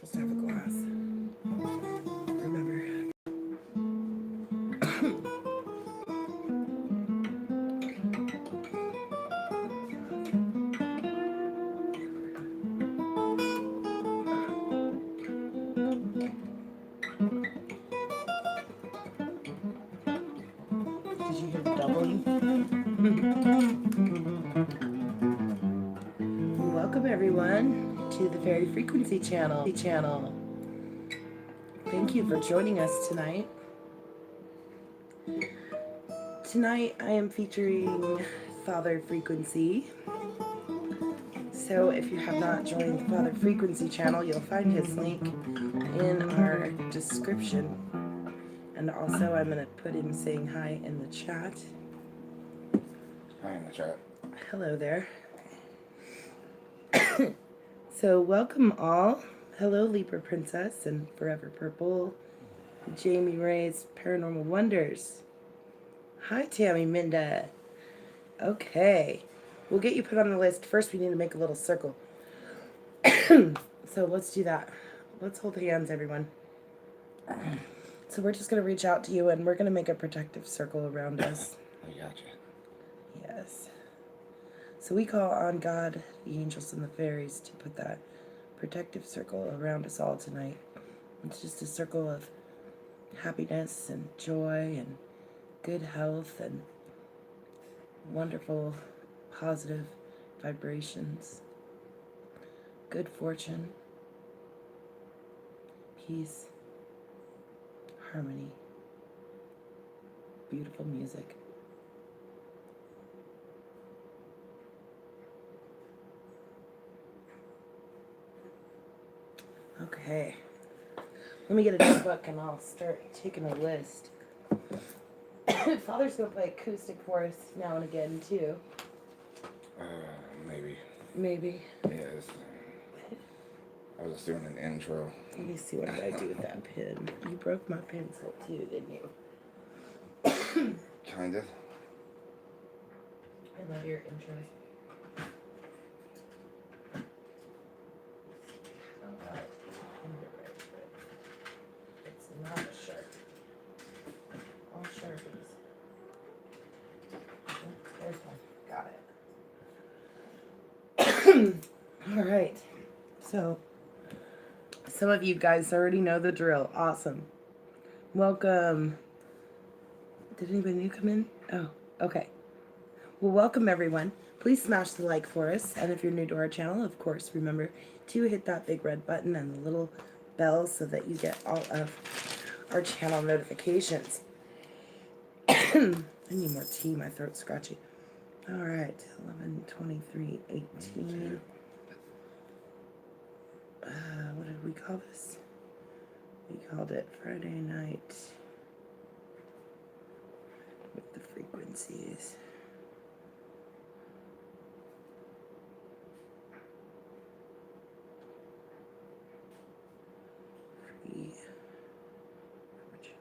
supposed to have a glass. Remember. Did you hear the doubling? Welcome everyone to the Fairy Frequency channel. Thank you for joining us tonight. Tonight I am featuring Father Frequency. So if you have not joined the Father Frequency channel, you'll find his link in our description. And also I'm going to put him saying hi in the chat. Hi in the chat. Hello there. So welcome all. Hello Libra Princess and Forever Purple. Jamie Ray's Paranormal Wonders. Hi Tammy Minda. Okay. We'll get you put on the list. First we need to make a little circle. So let's do that. Let's hold hands everyone. So we're just going to reach out to you and we're going to make a protective circle around us. I got you. Yes. So we call on God, the angels, and the fairies to put that protective circle around us all tonight. It's just a circle of happiness and joy and good health and wonderful, positive vibrations, good fortune, peace, harmony, beautiful music. Okay, let me get a notebook and I'll start taking a list. Father's going to play acoustic for us now and again, too. Maybe. Maybe. Yes. I was just doing an intro. Let me see, what did I do with that pen? You broke my pencil, too, didn't you? Kind of. I love your intros. It's not a sharp. All Sharpies. There's one. Got it. All right. So, some of you guys already know the drill. Awesome. Welcome. Did anybody new come in? Oh, okay. Well, welcome everyone. Please smash the like for us. And if you're new to our channel, of course, remember to hit that big red button and the little bell so that you get all of our channel notifications. I need more tea. My throat's scratchy. All right. 11/23/18. What did we call this? We called it Friday night with the frequencies. Free fortunes.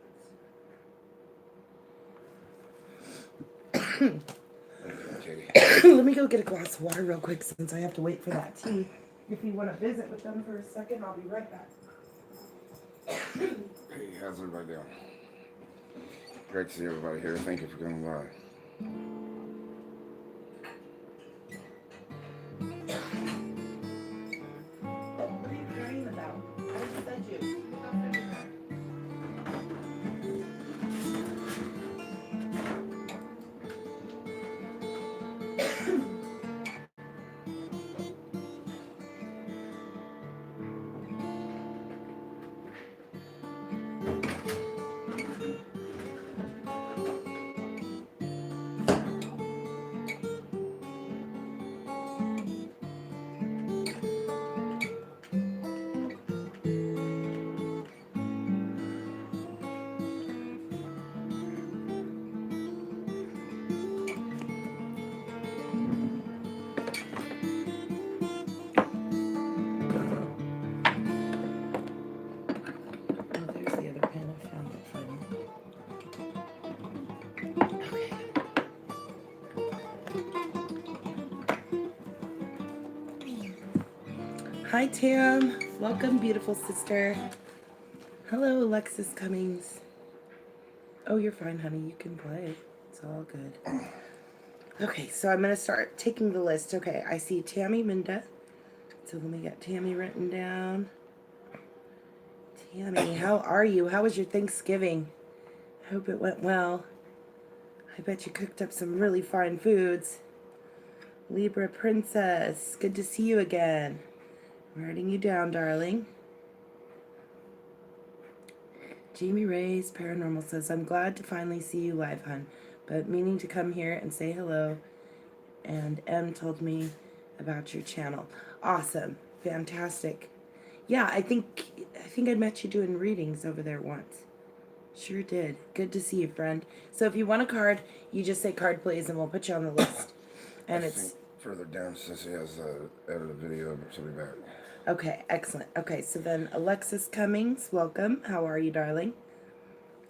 Let me go get a glass of water real quick since I have to wait for that tea. If you want to visit with them for a second, I'll be right back. Hey, how's everybody doing? Great to see everybody here. Thank you for coming by. What are you crying about? I just said you. Hi, Tam. Welcome, beautiful sister. Hello, Alexis Cummings. Oh, you're fine, honey. You can play. It's all good. Okay, so I'm going to start taking the list. Okay, I see Tammy Minda. So let me get Tammy written down. Tammy, how are you? How was your Thanksgiving? I hope it went well. I bet you cooked up some really fine foods. Libra Princess, good to see you again. I'm writing you down, darling. Jamie Ray's Paranormal says, I'm glad to finally see you live, hon, but meaning to come here and say hello. And M told me about your channel. Awesome. Fantastic. Yeah, I think I met you doing readings over there once. Sure did. Good to see you, friend. So if you want a card, you just say card please and we'll put you on the list. And I it's think further down, Sissy has edited a video, but she'll be back. okay, excellent. Okay, so then Alexis Cummings, welcome. How are you, darling?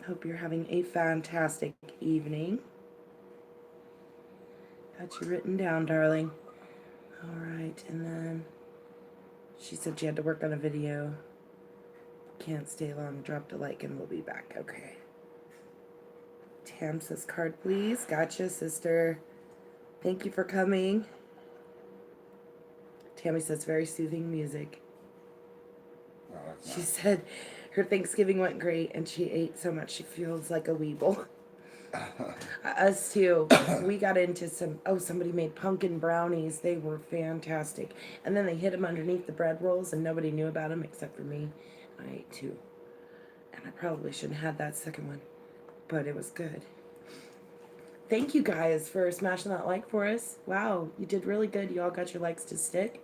Hope you're having a fantastic evening. Got you written down, darling. All right, and then she said she had to work on a video. Can't stay long. Dropped a like and we'll be back. Okay. Tam says card please. Gotcha, sister. Thank you for coming. Tammy says very soothing music. No, that's She not. said her Thanksgiving went great and she ate so much she feels like a weeble. Us too. We got into somebody made pumpkin brownies. They were fantastic. And then they hid them underneath the bread rolls and nobody knew about them except for me. I ate two. And I probably shouldn't have had that second one. But it was good. Thank you guys for smashing that like for us. Wow, you did really good. You all got your likes to stick.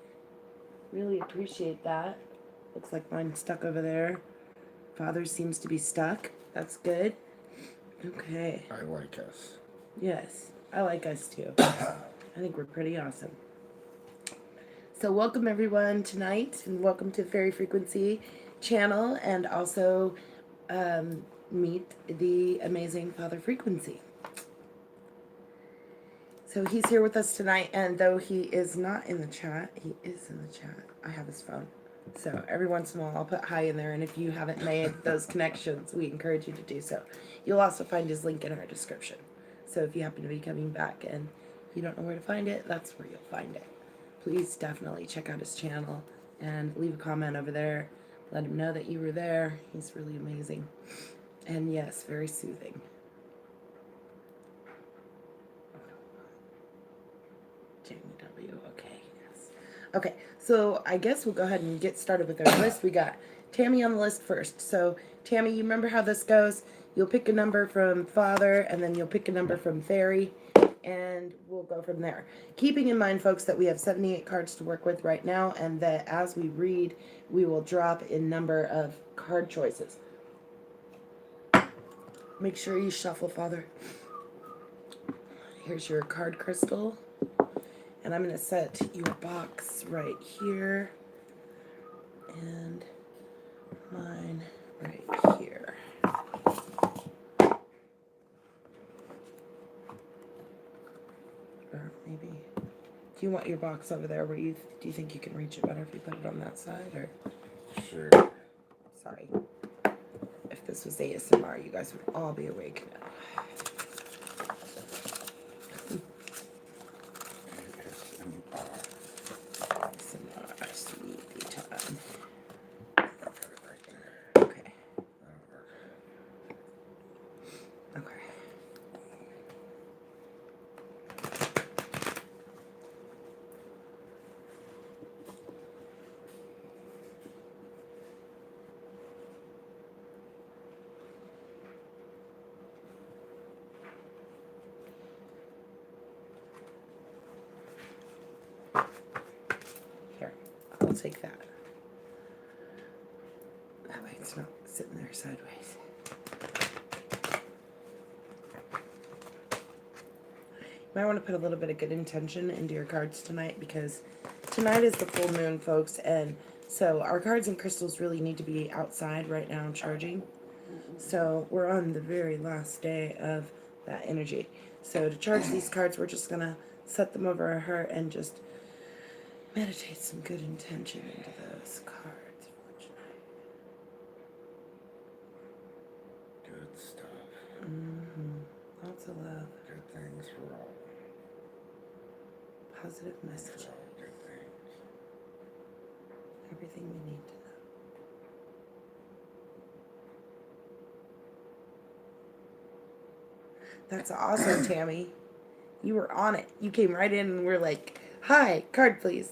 Really appreciate that. Looks like mine's stuck over there. Father seems to be stuck. That's good. Okay. I like us. Yes, I like us too. I think we're pretty awesome. So welcome everyone tonight, and welcome to Fairy Frequency channel, and also meet the amazing Father Frequency. So he's here with us tonight, and though he is not in the chat, he is in the chat. I have his phone. So every once in a while I'll put hi in there, and if you haven't made those connections, we encourage you to do so. You'll also find his link in our description. So if you happen to be coming back and you don't know where to find it, that's where you'll find it. Please definitely check out his channel and leave a comment over there. Let him know that you were there. He's really amazing. And yes, very soothing. Jamie W. Okay, yes. Okay, so I guess we'll go ahead and get started with our list. We got Tammy on the list first. So, Tammy, you remember how this goes? You'll pick a number from Father, and then you'll pick a number from Fairy, and we'll go from there. Keeping in mind, folks, that we have 78 cards to work with right now, and that as we read, we will drop in number of card choices. Make sure you shuffle, Father. Here's your card crystal. And I'm going to set your box right here. And mine right here. Or maybe, do you want your box over there where do you think you can reach it better if you put it on that side? Or Sure. sorry. If this was ASMR, you guys would all be awake now. ASMR, sleepy time. I've got it right there. Okay. That'll work. Okay. Here, I'll take that. That way it's not sitting there sideways. You might want to put a little bit of good intention into your cards tonight, because tonight is the full moon, folks, and so our cards and crystals really need to be outside right now charging. So we're on the very last day of that energy. So to charge these cards, we're just going to set them over our heart and just meditate some good intention into those cards. stuff. Lots of love. Good things for all. Positive For message. all good things. Everything we need to know. That's awesome, Tammy. You were on it. You came right in and were like, hi, card please.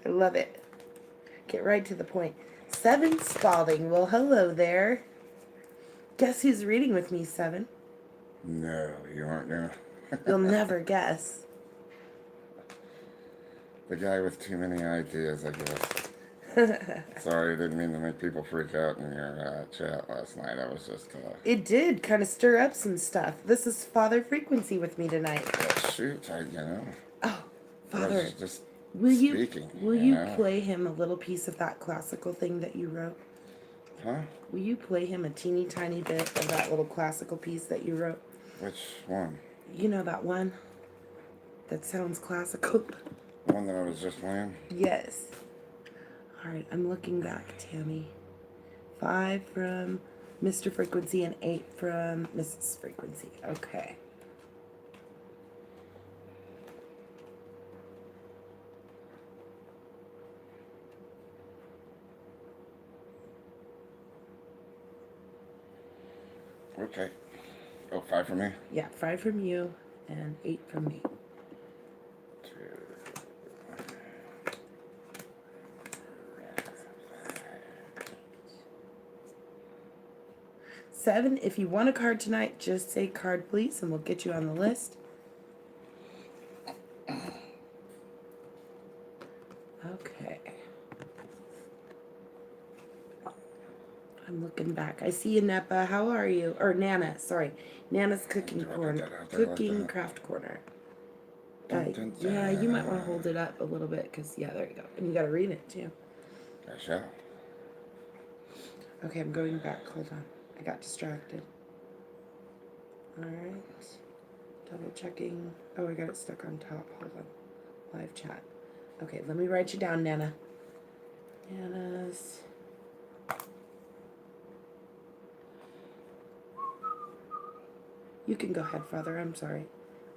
I love it. Get right to the point. 7 Spalding. Well, hello there. Guess who's reading with me, 7? No, you aren't gonna. You'll never guess. The guy with too many ideas, I guess. Sorry, I didn't mean to make people freak out in your chat last night. I was just, It did kind of stir up some stuff. This is Father Frequency with me tonight. shoot, Oh, I Father, was just will you speaking. play him a little piece of that classical thing that you wrote? Huh? Will you play him a teeny tiny bit of that little classical piece that you wrote? Which one? You know that one that sounds classical? The one that I was just playing? Yes. All right, I'm looking back, Tammy. 5 from Mr. Frequency and 8 from Mrs. Frequency. Okay. Okay. Oh, 5 for me? Yeah, 5 from you and 8 from me. 2. 7, if you want a card tonight, just say card please and we'll get you on the list. Okay. I'm looking back. I see you, Nepa. How are you? Or Nana, sorry. Nana's cooking corner. Cooking craft corner. Yeah, you might want to hold it up a little bit because, yeah, there you go. And you got to read it too. I shall. Okay, I'm going back. Hold on. I got distracted. Alright. Double checking. Oh, I got it stuck on top. Hold on. Live chat. Okay, let me write you down, Nana. Nana's. You can go ahead, Father. I'm sorry.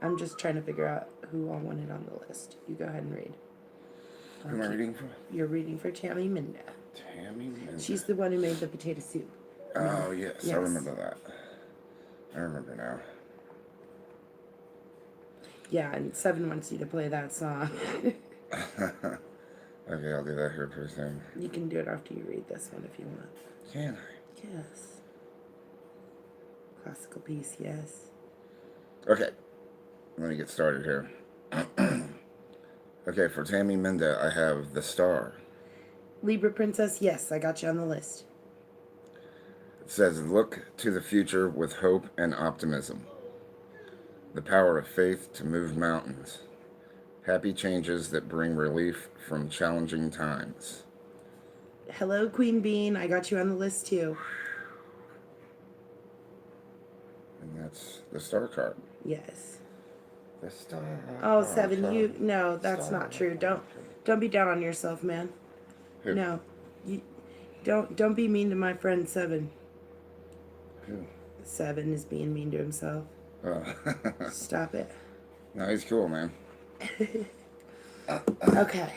I'm just trying to figure out who I wanted on the list. You go ahead and read. Who am I reading for? You're reading for Tammy Minda. Tammy Minda. She's the one who made the potato soup. Oh, yes. Yes. I remember that. I remember now. Yeah, and 7 wants you to play that song. Okay, I'll do that here pretty soon. You can do it after you read this one if you want. Can I? Yes. Classical piece, yes. Okay. Let me get started here. Okay, for Tammy Minda, I have The Star. Libra Princess, yes, I got you on the list. It says, look to the future with hope and optimism. The power of faith to move mountains. Happy changes that bring relief from challenging times. Hello, Queen Bean, I got you on the list too. And that's the Star card. Yes. The Star. Oh, 7, no, that's not true. Don't be down on yourself, man. Who? No. You don't be mean to my friend 7. Who? 7 is being mean to himself. Oh. Stop it. No, he's cool, man. Okay.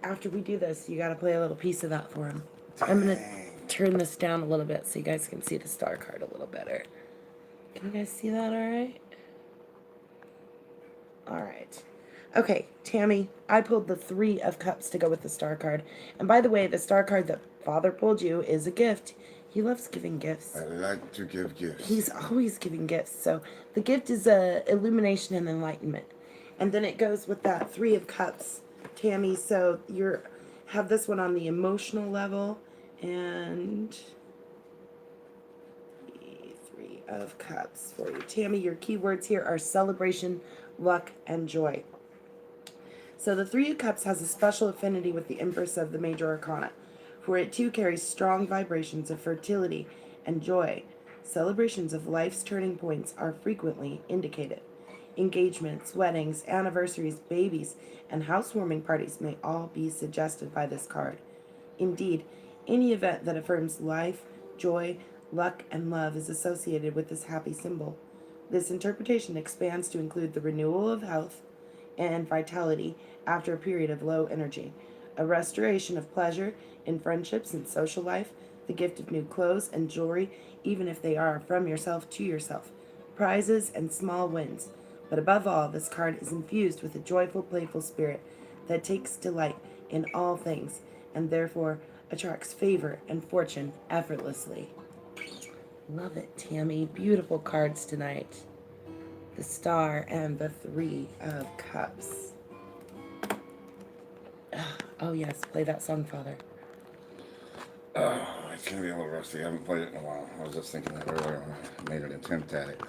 After we do this, you gotta play a little piece of that for him. I'm gonna turn this down a little bit so you guys can see the star card a little better. Can you guys see that alright? Alright. Okay, Tammy, I pulled the 3 of Cups to go with the star card. And by the way, the star card that Father pulled you is a gift. He loves giving gifts. I like to give gifts. He's always giving gifts. So the gift is illumination and enlightenment. And then it goes with that 3 of Cups, Tammy. So you have this one on the emotional level. And 3 of Cups for you. Tammy, your keywords here are celebration, luck, and joy. So the 3 of Cups has a special affinity with the Empress of the Major Arcana, for it too carries strong vibrations of fertility and joy. Celebrations of life's turning points are frequently indicated. Engagements, weddings, anniversaries, babies, and housewarming parties may all be suggested by this card. Indeed, Any event that affirms life, joy, luck, and love is associated with this happy symbol. This interpretation expands to include the renewal of health and vitality after a period of low energy, a restoration of pleasure in friendships and social life, the gift of new clothes and jewelry, even if they are from yourself to yourself, prizes and small wins. But above all, this card is infused with a joyful, playful spirit that takes delight in all things and therefore attracts favor and fortune effortlessly. Love it, Tammy. Beautiful cards tonight. The Star and the Three of Cups. Oh, yes. Play that song, Father. Oh, it's gonna be a little rusty. I haven't played it in a while. I was just thinking that earlier when I made an attempt at it.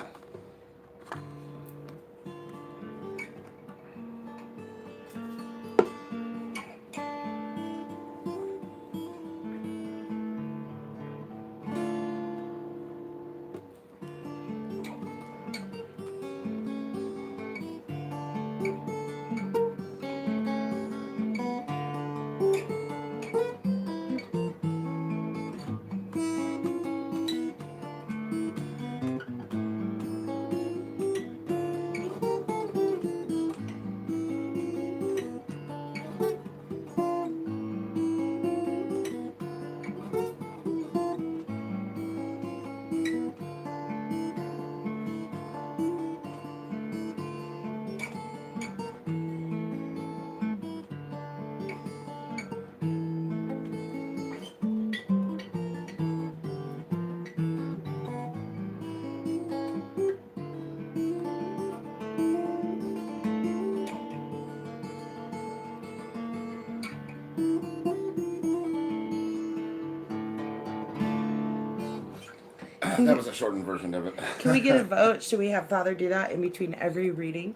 That was a shortened version of it. Can we get a vote? Should we have Father do that in between every reading?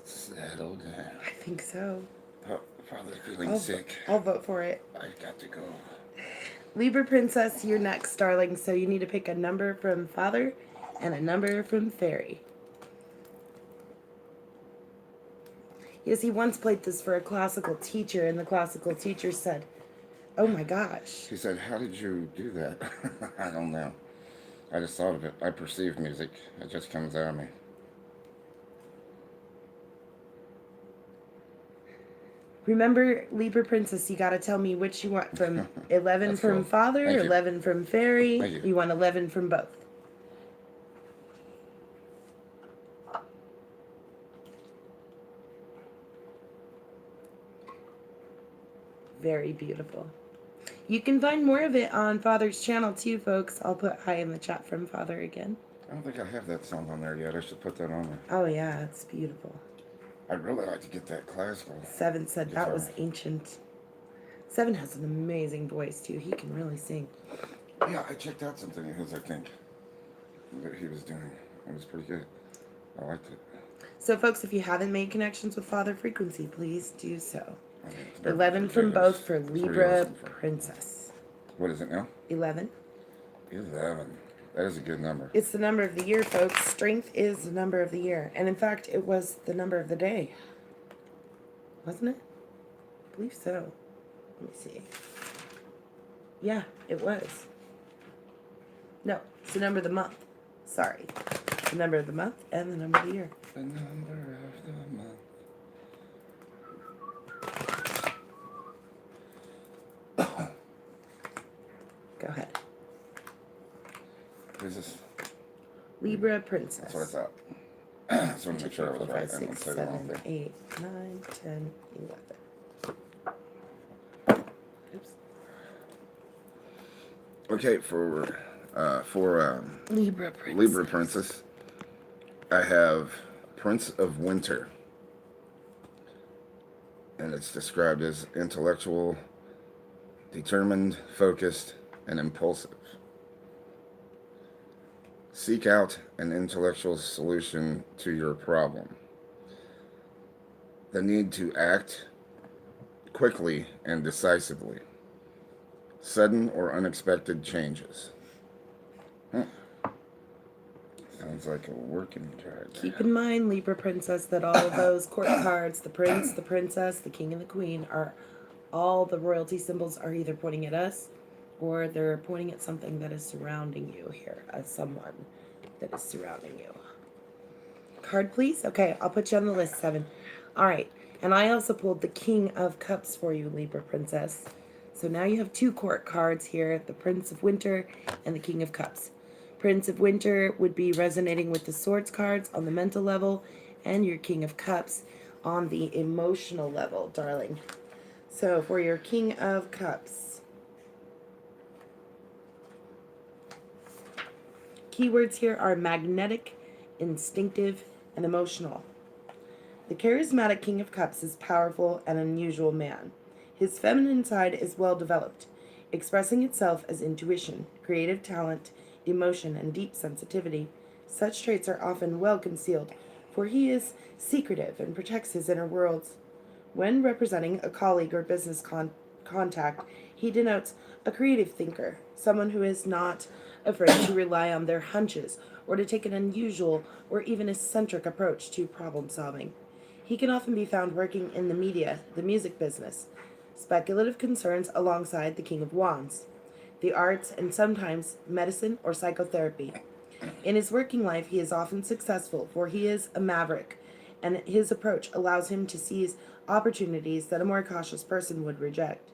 Settle down. I think so. Father's feeling sick. I'll vote for it. I've got to go. Libra Princess, you're next, darling. So you need to pick a number from Father and a number from Fairy. Yes, he once played this for a classical teacher, and the classical teacher said, "Oh my gosh." He said, "How did you do that?" I don't know. I just thought of it. I perceive music. It just comes out of me. Remember, Libra Princess, you gotta tell me which you want from 11 That's from cool. Father, Thank you. 11 from Fairy. Thank you. You want 11 from both. Very beautiful. You can find more of it on Father's channel too, folks. I'll put hi in the chat from Father again. I don't think I have that song on there yet. I should put that on there. Oh yeah, it's beautiful. I'd really like to get that classical. Seven said that was guitar. ancient. Seven has an amazing voice too. He can really sing. Yeah, I checked out something of his, I think, that he was doing. It was pretty good. I liked it. So folks, if you haven't made connections with Father Frequency, please do so. I mean, it's very 11 from ridiculous. both for It's pretty Libra awesome for- Princess. What is it now? 11. 11. That is a good number. It's the number of the year, folks. Strength is the number of the year. And in fact, it was the number of the day. Wasn't it? I believe so. Let me see. Yeah, it was. No, it's the number of the month. Sorry. The number of the month and the number of the year. The number of the month. Go ahead. Who's this? Libra Princess. That's what I thought. I just want to make sure I was 4, right. 5, I didn't 6, say the wrong 7, thing. 8, 9, 10, 11. Oops. Okay, for Libra Princess. Libra Princess, I have Prince of Winter. And it's described as intellectual, determined, focused, and impulsive. Seek out an intellectual solution to your problem. The need to act quickly and decisively. Sudden or unexpected changes. Sounds like a working card. Keep in mind, Libra Princess, that all of those court cards, the prince, the princess, the king, and the queen, are all the royalty symbols are either pointing at us or they're pointing at something that is surrounding you here, as someone that is surrounding you. Card, please. Okay, I'll put you on the list, 7. All right, and I also pulled the King of Cups for you, Libra Princess. So now you have 2 court cards here, the Prince of Winter and the King of Cups. Prince of Winter would be resonating with the Swords cards on the mental level, and your King of Cups on the emotional level, darling. So for your King of Cups, keywords here are magnetic, instinctive, and emotional. The charismatic King of Cups is powerful and unusual man. His feminine side is well developed, expressing itself as intuition, creative talent, emotion, and deep sensitivity. Such traits are often well concealed, for he is secretive and protects his inner worlds. When representing a colleague or business contact, he denotes a creative thinker, someone who is not afraid to rely on their hunches or to take an unusual or even eccentric approach to problem solving. He can often be found working in the media, the music business, speculative concerns alongside the King of Wands, the arts, and sometimes medicine or psychotherapy. In his working life, he is often successful, for he is a maverick, and his approach allows him to seize opportunities that a more cautious person would reject.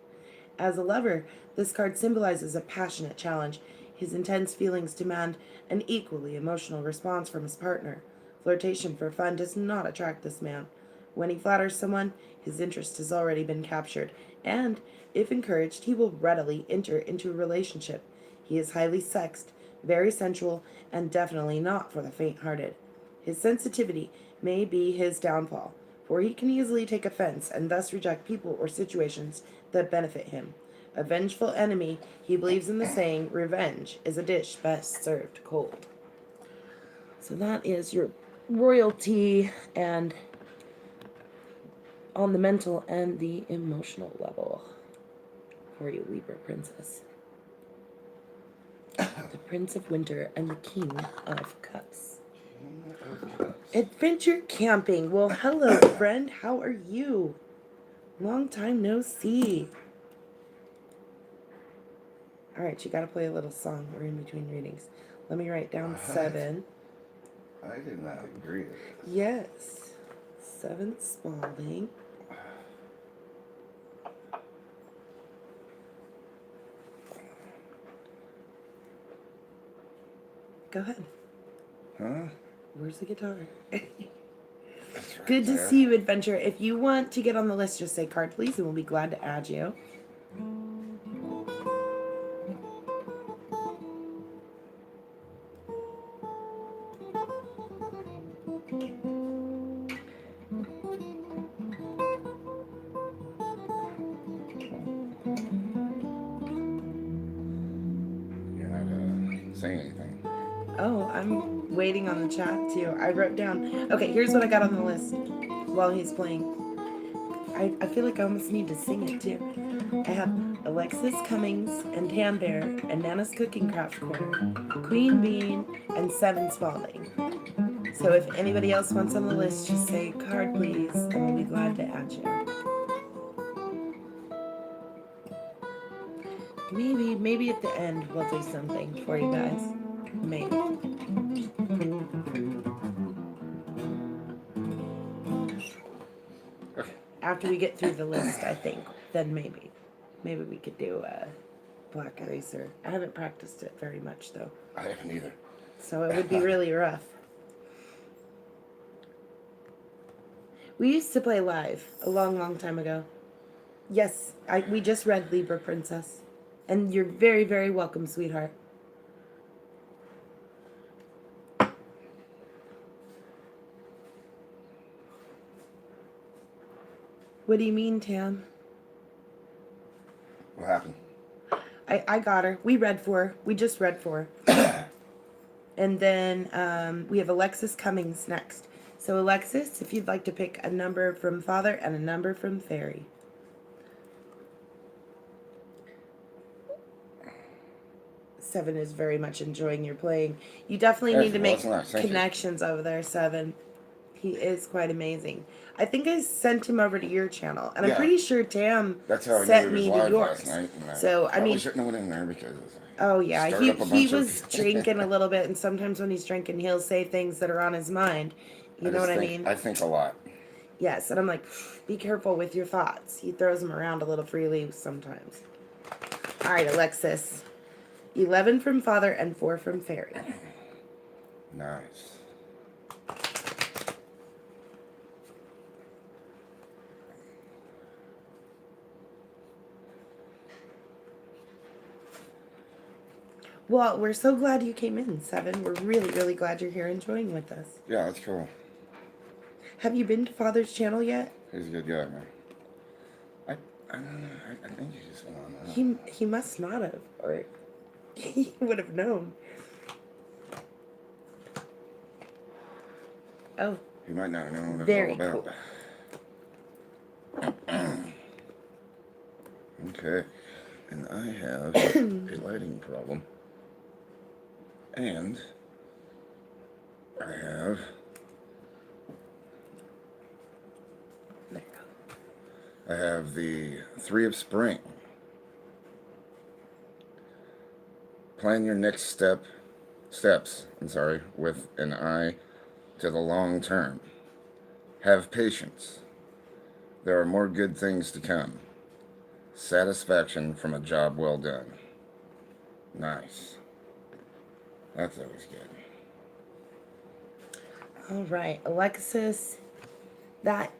As a lover, this card symbolizes a passionate challenge. His intense feelings demand an equally emotional response from his partner. Flirtation for fun does not attract this man. When he flatters someone, his interest has already been captured, and, if encouraged, he will readily enter into a relationship. He is highly sexed, very sensual, and definitely not for the faint-hearted. His sensitivity may be his downfall, for he can easily take offense and thus reject people or situations that benefit him. A vengeful enemy, he believes in the saying, revenge is a dish best served cold. So that is your royalty and on the mental and the emotional level for you, Libra Princess. The Prince of Winter and the King of Cups. Adventure camping. Well, hello, friend. How are you? Long time no see. All right, you got to play a little song. We're in between readings. Let me write down 7. I did not agree to this. Yes. 7 Spalding. Go ahead. Huh? Where's the guitar? Good to see you, Adventure. If you want to get on the list, just say card, please, and we'll be glad to add you. You're not saying anything. Oh, I'm waiting on the chat, too. I wrote down... Okay, here's what I got on the list while he's playing. I feel like I almost need to sing it, too. I have Alexis Cummings and Tam Bear and Nana's Cooking Craft Corner, Queen Bean, and 7 Spalding. So if anybody else wants on the list, just say card, please, and we'll be glad to add you. Maybe at the end we'll do something for you guys. Maybe. After we get through the list, I think, then maybe we could do a Black Eraser. I haven't practiced it very much, though. I haven't either. So it would be really rough. We used to play live a long, long time ago. Yes, we just read Libra Princess. And you're very, very welcome, sweetheart. What do you mean, Tam? What happened? I got her. We read for her. We just read for her. And then we have Alexis Cummings next. So Alexis, if you'd like to pick a number from Father and a number from Fairy. Seven is very much enjoying your playing. You definitely need to make connections over there, 7. He is quite amazing. I think I sent him over to your channel, and I'm Yeah. pretty sure Tam That's how I knew sent he was me to live yours. last night. And I So I probably mean, shouldn't have went in there because oh yeah, stirred up a he bunch was of. drinking a little bit, and sometimes when he's drinking, he'll say things that are on his mind. You know what I mean? I think a lot. Yes, and I'm like, be careful with your thoughts. He throws them around a little freely sometimes. All right, Alexis. 11 from Father and 4 from Fairy. Nice. Well, we're so glad you came in, 7. We're really, really glad you're here enjoying with us. Yeah, that's cool. Have you been to Father's channel yet? He's a good guy, man. I don't know. I think he just went on that. He must not have, or he would have known. Oh. He might not have known what it Very was all about. cool. Okay. And I have a lighting problem. And I have the 3 of Spring. Plan your next steps, with an eye to the long term. Have patience. There are more good things to come. Satisfaction from a job well done. Nice. That's always good. All right, Alexis, that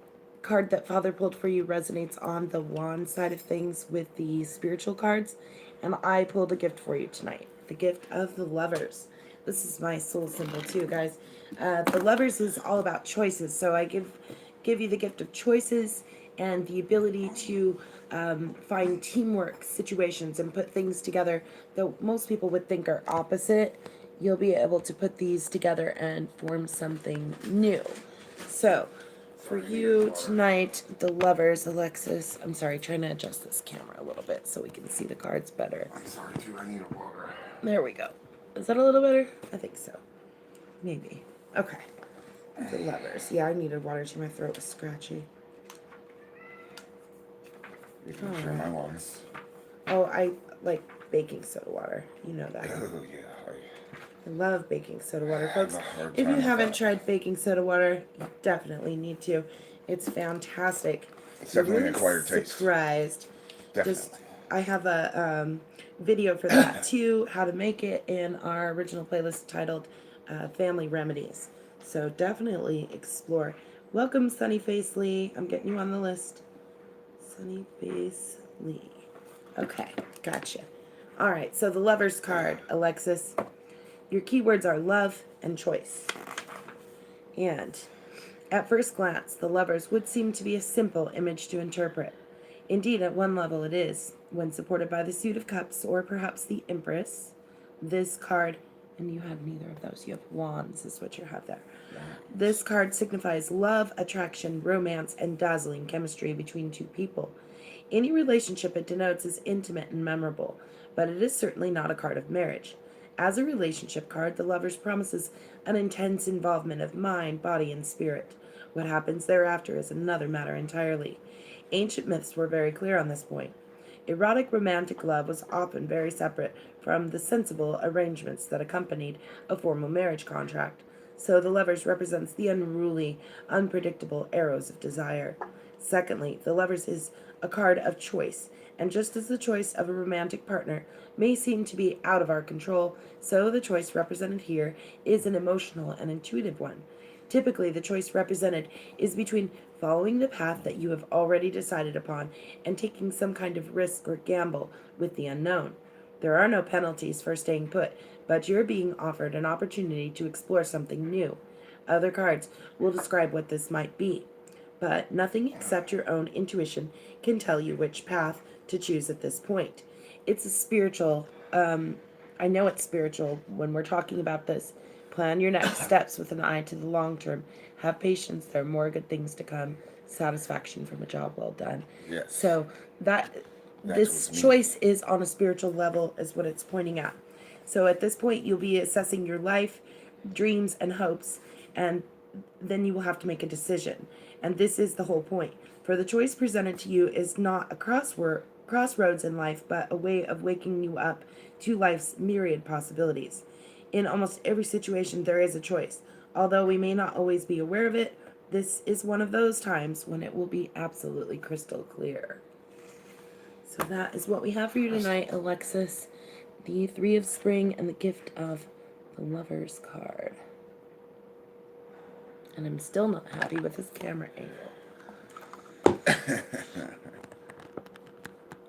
card that Father pulled for you resonates on the wand side of things with the spiritual cards, and I pulled a gift for you tonight, the gift of the Lovers. This is my soul symbol too, guys. The Lovers is all about choices, so I give you the gift of choices and the ability to find teamwork situations and put things together that most people would think are opposite. You'll be able to put these together and form something new. So, for you tonight, the Lovers, Alexis, I'm sorry, trying to adjust this camera a little bit so we can see the cards better. I'm sorry, too. I need a water. There we go. Is that a little better? I think so. Maybe. Okay. The Lovers. Yeah, I needed water too. My throat was scratchy. You can share my water. Oh, I like baking soda water. You know that. Oh, yeah. I love baking soda water, I have folks. a hard If time you with haven't that. tried baking soda water, you definitely need to. It's fantastic. It's You're definitely really an acquired taste. surprised. Definitely. I have a video for that too, how to make it in our original playlist titled Family Remedies. So definitely explore. Welcome, Sunny Face Lee. I'm getting you on the list. Sunny Face Lee. Okay, gotcha. All right, so the Lover's card, Alexis. Your keywords are love and choice. And at first glance, the Lovers would seem to be a simple image to interpret. Indeed, at one level it is, when supported by the Suit of Cups or perhaps the Empress. This card, and you have neither of those, you have Wands is what you have there. This card signifies love, attraction, romance, and dazzling chemistry between two people. Any relationship it denotes is intimate and memorable, but it is certainly not a card of marriage. As a relationship card, the Lovers promises an intense involvement of mind, body, and spirit. What happens thereafter is another matter entirely. Ancient myths were very clear on this point. Erotic romantic love was often very separate from the sensible arrangements that accompanied a formal marriage contract. So the Lovers represents the unruly, unpredictable arrows of desire. Secondly, the Lovers is a card of choice, and just as the choice of a romantic partner may seem to be out of our control, so the choice represented here is an emotional and intuitive one. Typically, the choice represented is between following the path that you have already decided upon and taking some kind of risk or gamble with the unknown. There are no penalties for staying put, but you're being offered an opportunity to explore something new. Other cards will describe what this might be, but nothing except your own intuition can tell you which path to choose at this point. It's a spiritual, I know it's spiritual when we're talking about this. Plan your next steps with an eye to the long term. Have patience, there are more good things to come. Satisfaction from a job well done. Yes. So That's this what's choice is on a spiritual level, is what it's pointing at. So at this point, you'll be assessing your life, dreams, and hopes, and then you will have to make a decision. And this is the whole point. For the choice presented to you is not a crossroads in life, but a way of waking you up to life's myriad possibilities. In almost every situation, there is a choice. Although we may not always be aware of it, this is one of those times when it will be absolutely crystal clear. So that is what we have for you tonight, Alexis. The Three of Spring and the gift of the Lover's card. And I'm still not happy with this camera angle.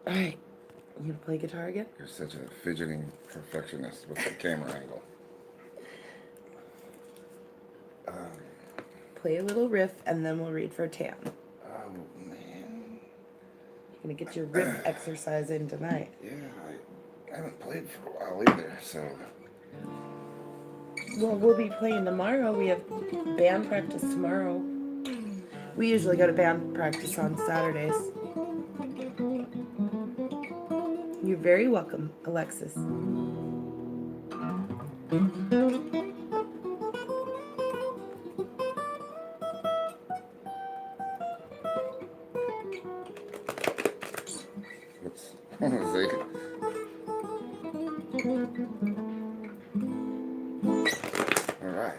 Alright. You gonna play guitar again? You're such a fidgeting perfectionist with the camera angle. Play a little riff and then we'll read for Tam. Oh, man. You're gonna get your riff exercise in tonight. Yeah, I haven't played for a while either, so... Well, we'll be playing tomorrow. We have band practice tomorrow. We usually go to band practice on Saturdays. You're very welcome, Alexis. Oops. See? All right.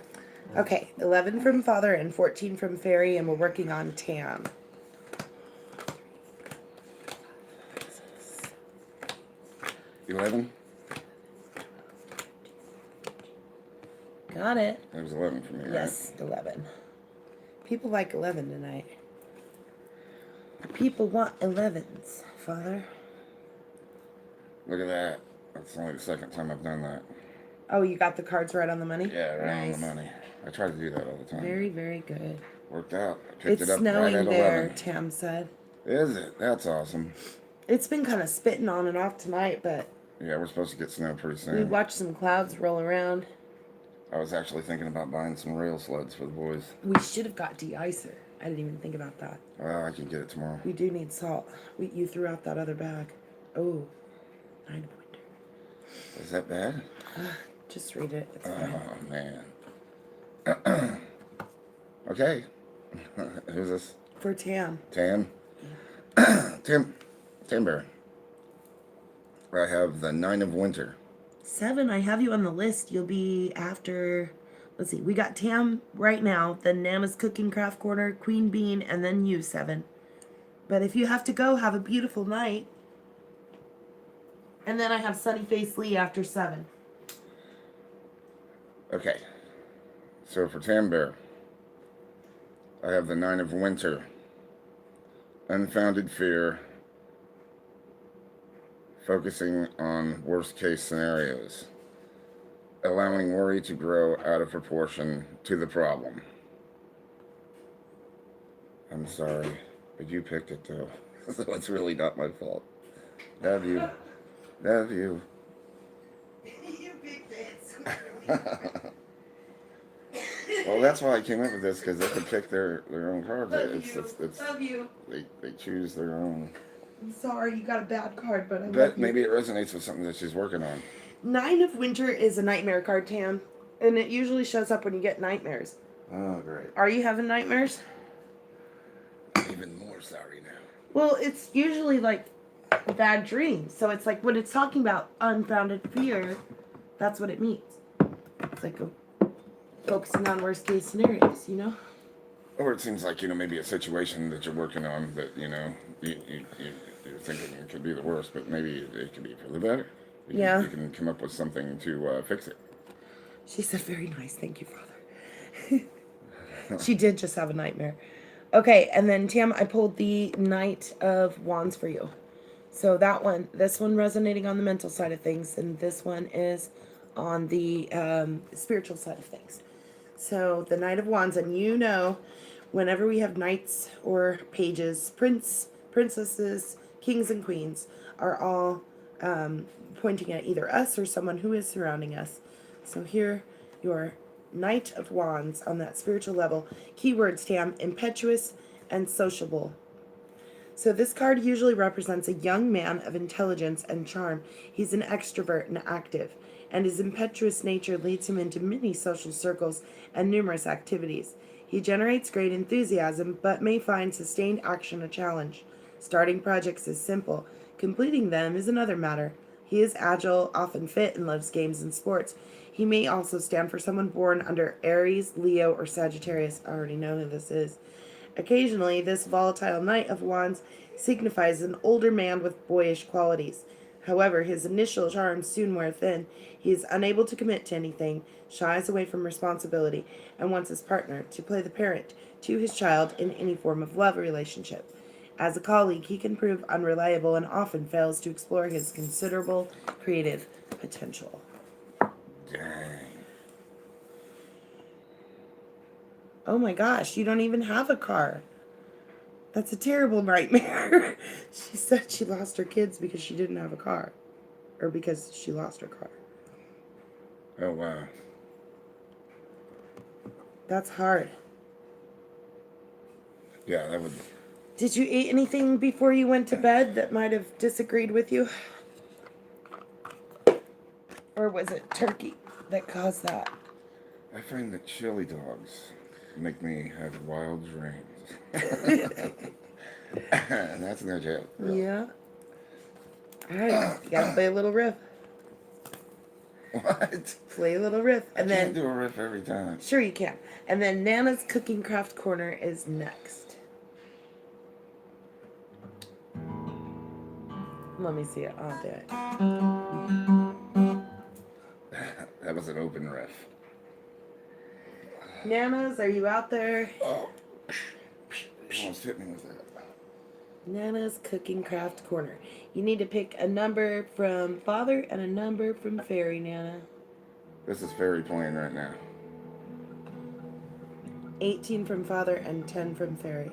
Okay, 11 from Father and 14 from Fairy, and we're working on Tam. $11? Got it. It was 11 for me, right? Yes, 11. People like 11 tonight. The people want 11s, Father. Look at that. That's only the second time I've done that. Oh, you got the cards right on the money? Yeah, right Nice. on the money. I try to do that all the time. Very, very good. Worked out. I picked It's it up snowing right at there, 11. Tam said. Is it? That's awesome. It's been kind of spitting on and off tonight, but Yeah, we're supposed to get snow pretty we soon. watched some clouds roll around. I was actually thinking about buying some rail sleds for the boys. We should have got de-icer. I didn't even think about that. Well, I can get it tomorrow. We do need salt. You threw out that other bag. Oh, 9 of winter. Is that bad? Just read it. It's fine. Oh, man. Okay. Who's this? For Tam. Tam? Timber. I have the 9 of winter. 7, I have you on the list. You'll be after... Let's see. We got Tam right now, then Nana's Cooking Craft Corner, Queen Bean, and then you, 7. But if you have to go, have a beautiful night. And then I have Sunny Face Lee after 7. Okay. So for Tambear, I have the 9 of winter. Unfounded fear. Focusing on worst case scenarios. Allowing worry to grow out of proportion to the problem. I'm sorry, but you picked it though. So it's really not my fault. Love you. Love you. You picked it. Well, that's why I came up with this, because they can pick their own cards. Love you. They choose their own. I'm sorry, you got a bad card, but I love But you. maybe it resonates with something that she's working on. 9 of winter is a nightmare card, Tam. And it usually shows up when you get nightmares. Oh, great. Are you having nightmares? Even more sorry now. Well, it's usually like bad dreams. So it's like when it's talking about unfounded fear, that's what it means. It's like focusing on worst case scenarios, you know? Or it seems like, maybe a situation that you're working on that, you're thinking it could be the worst, but maybe it could be for the better. You can come up with something to fix it. She said, very nice. Thank you, Father. She did just have a nightmare. Okay, and then Tam, I pulled the Knight of Wands for you. So this one resonating on the mental side of things, and this one is on the spiritual side of things. So the Knight of Wands, and whenever we have knights or pages, princesses, kings and queens are all pointing at either us or someone who is surrounding us. So here, your Knight of Wands on that spiritual level. Keywords, Tam, impetuous and sociable. So this card usually represents a young man of intelligence and charm. He's an extrovert and active, and his impetuous nature leads him into many social circles and numerous activities. He generates great enthusiasm, but may find sustained action a challenge. Starting projects is simple. Completing them is another matter. He is agile, often fit, and loves games and sports. He may also stand for someone born under Aries, Leo, or Sagittarius. I already know who this is. Occasionally, this volatile Knight of Wands signifies an older man with boyish qualities. However, his initial charms soon wear thin. He is unable to commit to anything, shies away from responsibility, and wants his partner to play the parent to his child in any form of love relationship. As a colleague, he can prove unreliable and often fails to explore his considerable creative potential. Dang. Oh my gosh, you don't even have a car. That's a terrible nightmare. She said she lost her kids because she didn't have a car. Or because she lost her car. Oh, wow. That's hard. Yeah, that would. Did you eat anything before you went to bed that might have disagreed with you? Or was it turkey that caused that? I find that chili dogs make me have wild dreams. And that's no joke. Yeah. Alright, you gotta play a little riff. What? Play a little riff. And I can't then do a riff every time. sure you can. And then Nana's Cooking Craft Corner is next. Let me see it. I'll do it. That was an open riff. Nana's, are you out there? Oh, you almost hit me with that. Nana's Cooking Craft Corner. You need to pick a number from Father and a number from Fairy, Nana. This is Fairy playing right now. 18 from Father and 10 from Fairy.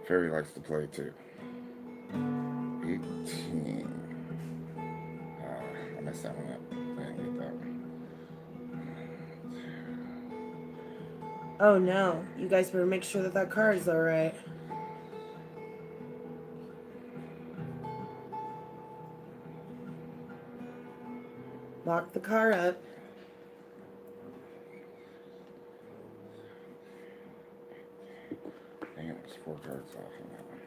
Fairy likes to play too. 18. I messed that one up. I didn't get that one. Oh no, you guys better make sure that that card is alright. Lock the car up. Dang it, there's 4 cards off on that one.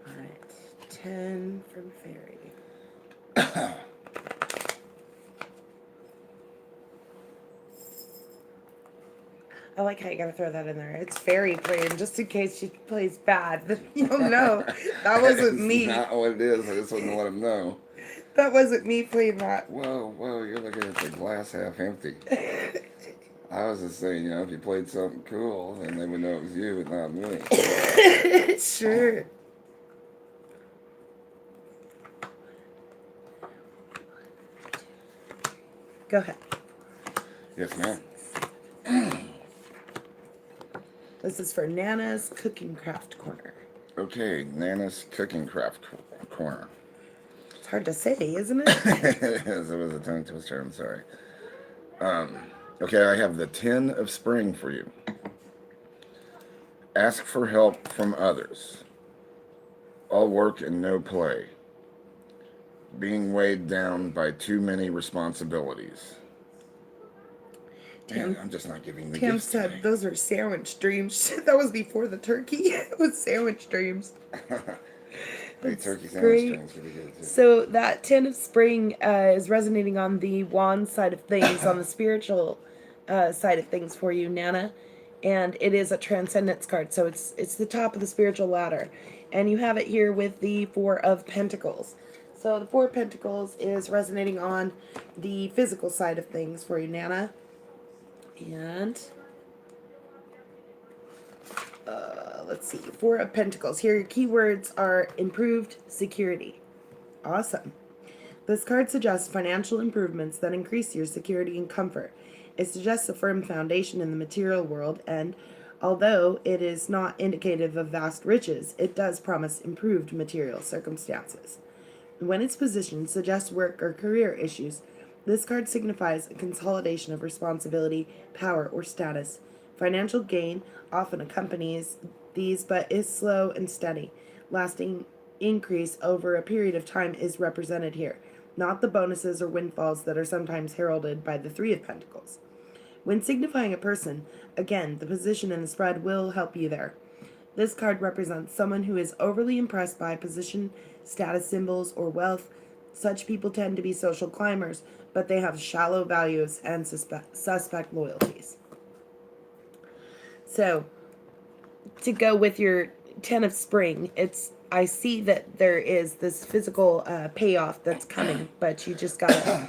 Alright, 10 from Fairy. I like how you gotta throw that in there. It's Fairy playing, just in case she plays bad. You don't know. That wasn't me. That's not what it is. I just want to let him know. That wasn't me playing that. Whoa, you're looking at the glass half empty. I was just saying, if you played something cool, then they would know it was you and not me. Sure. Go ahead. Yes, ma'am. This is for Nana's Cooking Craft Corner. Okay, Nana's Cooking Craft Corner. It's hard to say, isn't it? It was a tongue twister, I'm sorry. Okay, I have the 10 of Spring for you. Ask for help from others. All work and no play. Being weighed down by too many responsibilities. Man, I'm just not giving the Tim gifts said today. those are sandwich dreams. That was before the turkey. It was sandwich dreams. Hey, turkey sandwich great. dreams could be good too. So that 10 of Spring is resonating on the wand side of things, on the spiritual side of things for you, Nana. And it is a transcendence card, so it's the top of the spiritual ladder. And you have it here with the 4 of Pentacles. So the 4 of Pentacles is resonating on the physical side of things for you, Nana. And let's see, 4 of Pentacles. Here your keywords are improved security. Awesome. This card suggests financial improvements that increase your security and comfort. It suggests a firm foundation in the material world, and although it is not indicative of vast riches, it does promise improved material circumstances. When its position suggests work or career issues, this card signifies a consolidation of responsibility, power, or status. Financial gain often accompanies these, but is slow and steady. Lasting increase over a period of time is represented here, not the bonuses or windfalls that are sometimes heralded by the 3 of Pentacles. When signifying a person, again, the position and the spread will help you there. This card represents someone who is overly impressed by position, status symbols, or wealth. Such people tend to be social climbers, but they have shallow values and suspect loyalties. So, to go with your 10 of spring, I see that there is this physical payoff that's coming, but you just gotta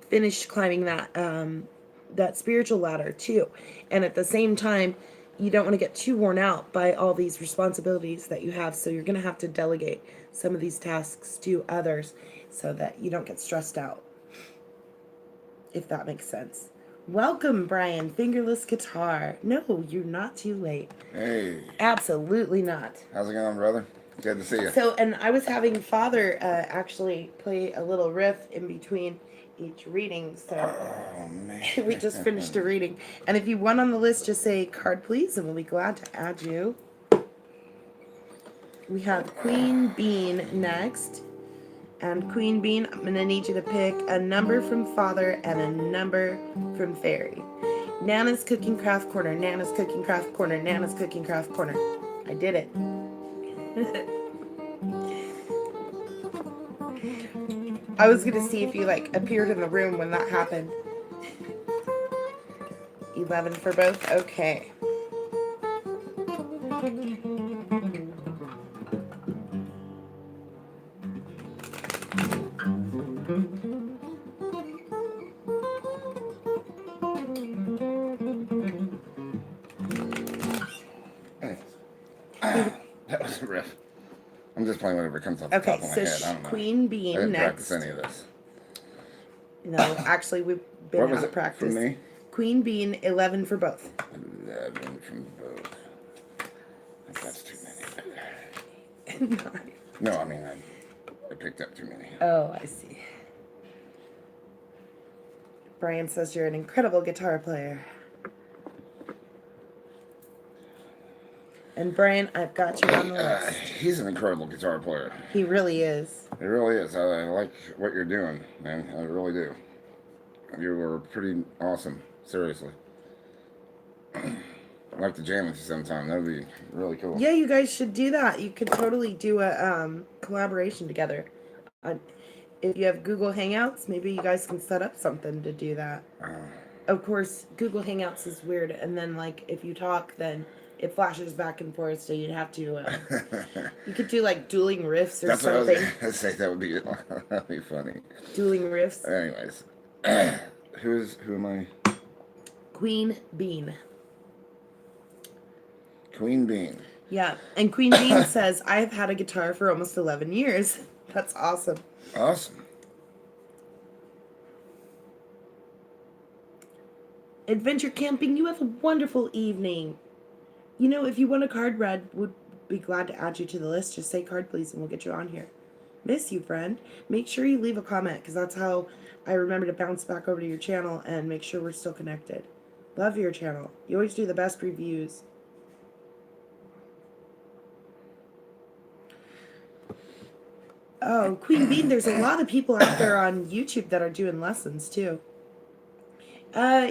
finish climbing that spiritual ladder too. And at the same time, you don't want to get too worn out by all these responsibilities that you have, so you're going to have to delegate some of these tasks to others so that you don't get stressed out, if that makes sense. Welcome, Brian. Fingerless guitar. No, you're not too late. Hey. Absolutely not. How's it going, brother? Good to see you. So, and I was having Father actually play a little riff in between each reading, so Oh, man. we just finished a reading. And if you want on the list, just say card please, and we'll be glad to add you. We have Queen Bean next. And Queen Bean, I'm going to need you to pick a number from Father and a number from Fairy. Nana's Cooking Craft Corner, Nana's Cooking Craft Corner, Nana's Cooking Craft Corner. I did it. I was going to see if you appeared in the room when that happened. 11 for both? Okay. That was a riff. I'm just playing whatever comes off the top of my head. I don't know. Queen Bean I didn't next. practice any of this. No, actually, we've been What was out of it practice. for me? Queen Bean, 11 for both. 11 from both. I think that's too many. No, I mean, I picked up too many. Oh, I see. Brian says you're an incredible guitar player. And Brian, I've got you on the list. He's an incredible guitar player. He really is. He really is. I like what you're doing, man. I really do. You were pretty awesome. Seriously. I'd like to jam with you sometime. That would be really cool. Yeah, you guys should do that. You could totally do a collaboration together. If you have Google Hangouts, maybe you guys can set up something to do that. Of course, Google Hangouts is weird, and then if you talk, then it flashes back and forth, so you'd have to, you could do dueling riffs or That's something. what I was going to say. That'd be funny. Dueling riffs. Anyways. Who am I? Queen Bean. Queen Bean. Yeah, and Queen Bean says, I have had a guitar for almost 11 years. That's awesome. Awesome. Adventure camping, you have a wonderful evening. You know, if you want a card read, would be glad to add you to the list. Just say card please and we'll get you on here. Miss you, friend. Make sure you leave a comment because that's how I remember to bounce back over to your channel and make sure we're still connected. Love your channel. You always do the best reviews. Oh, Queen Bean, there's a lot of people out there on YouTube that are doing lessons too.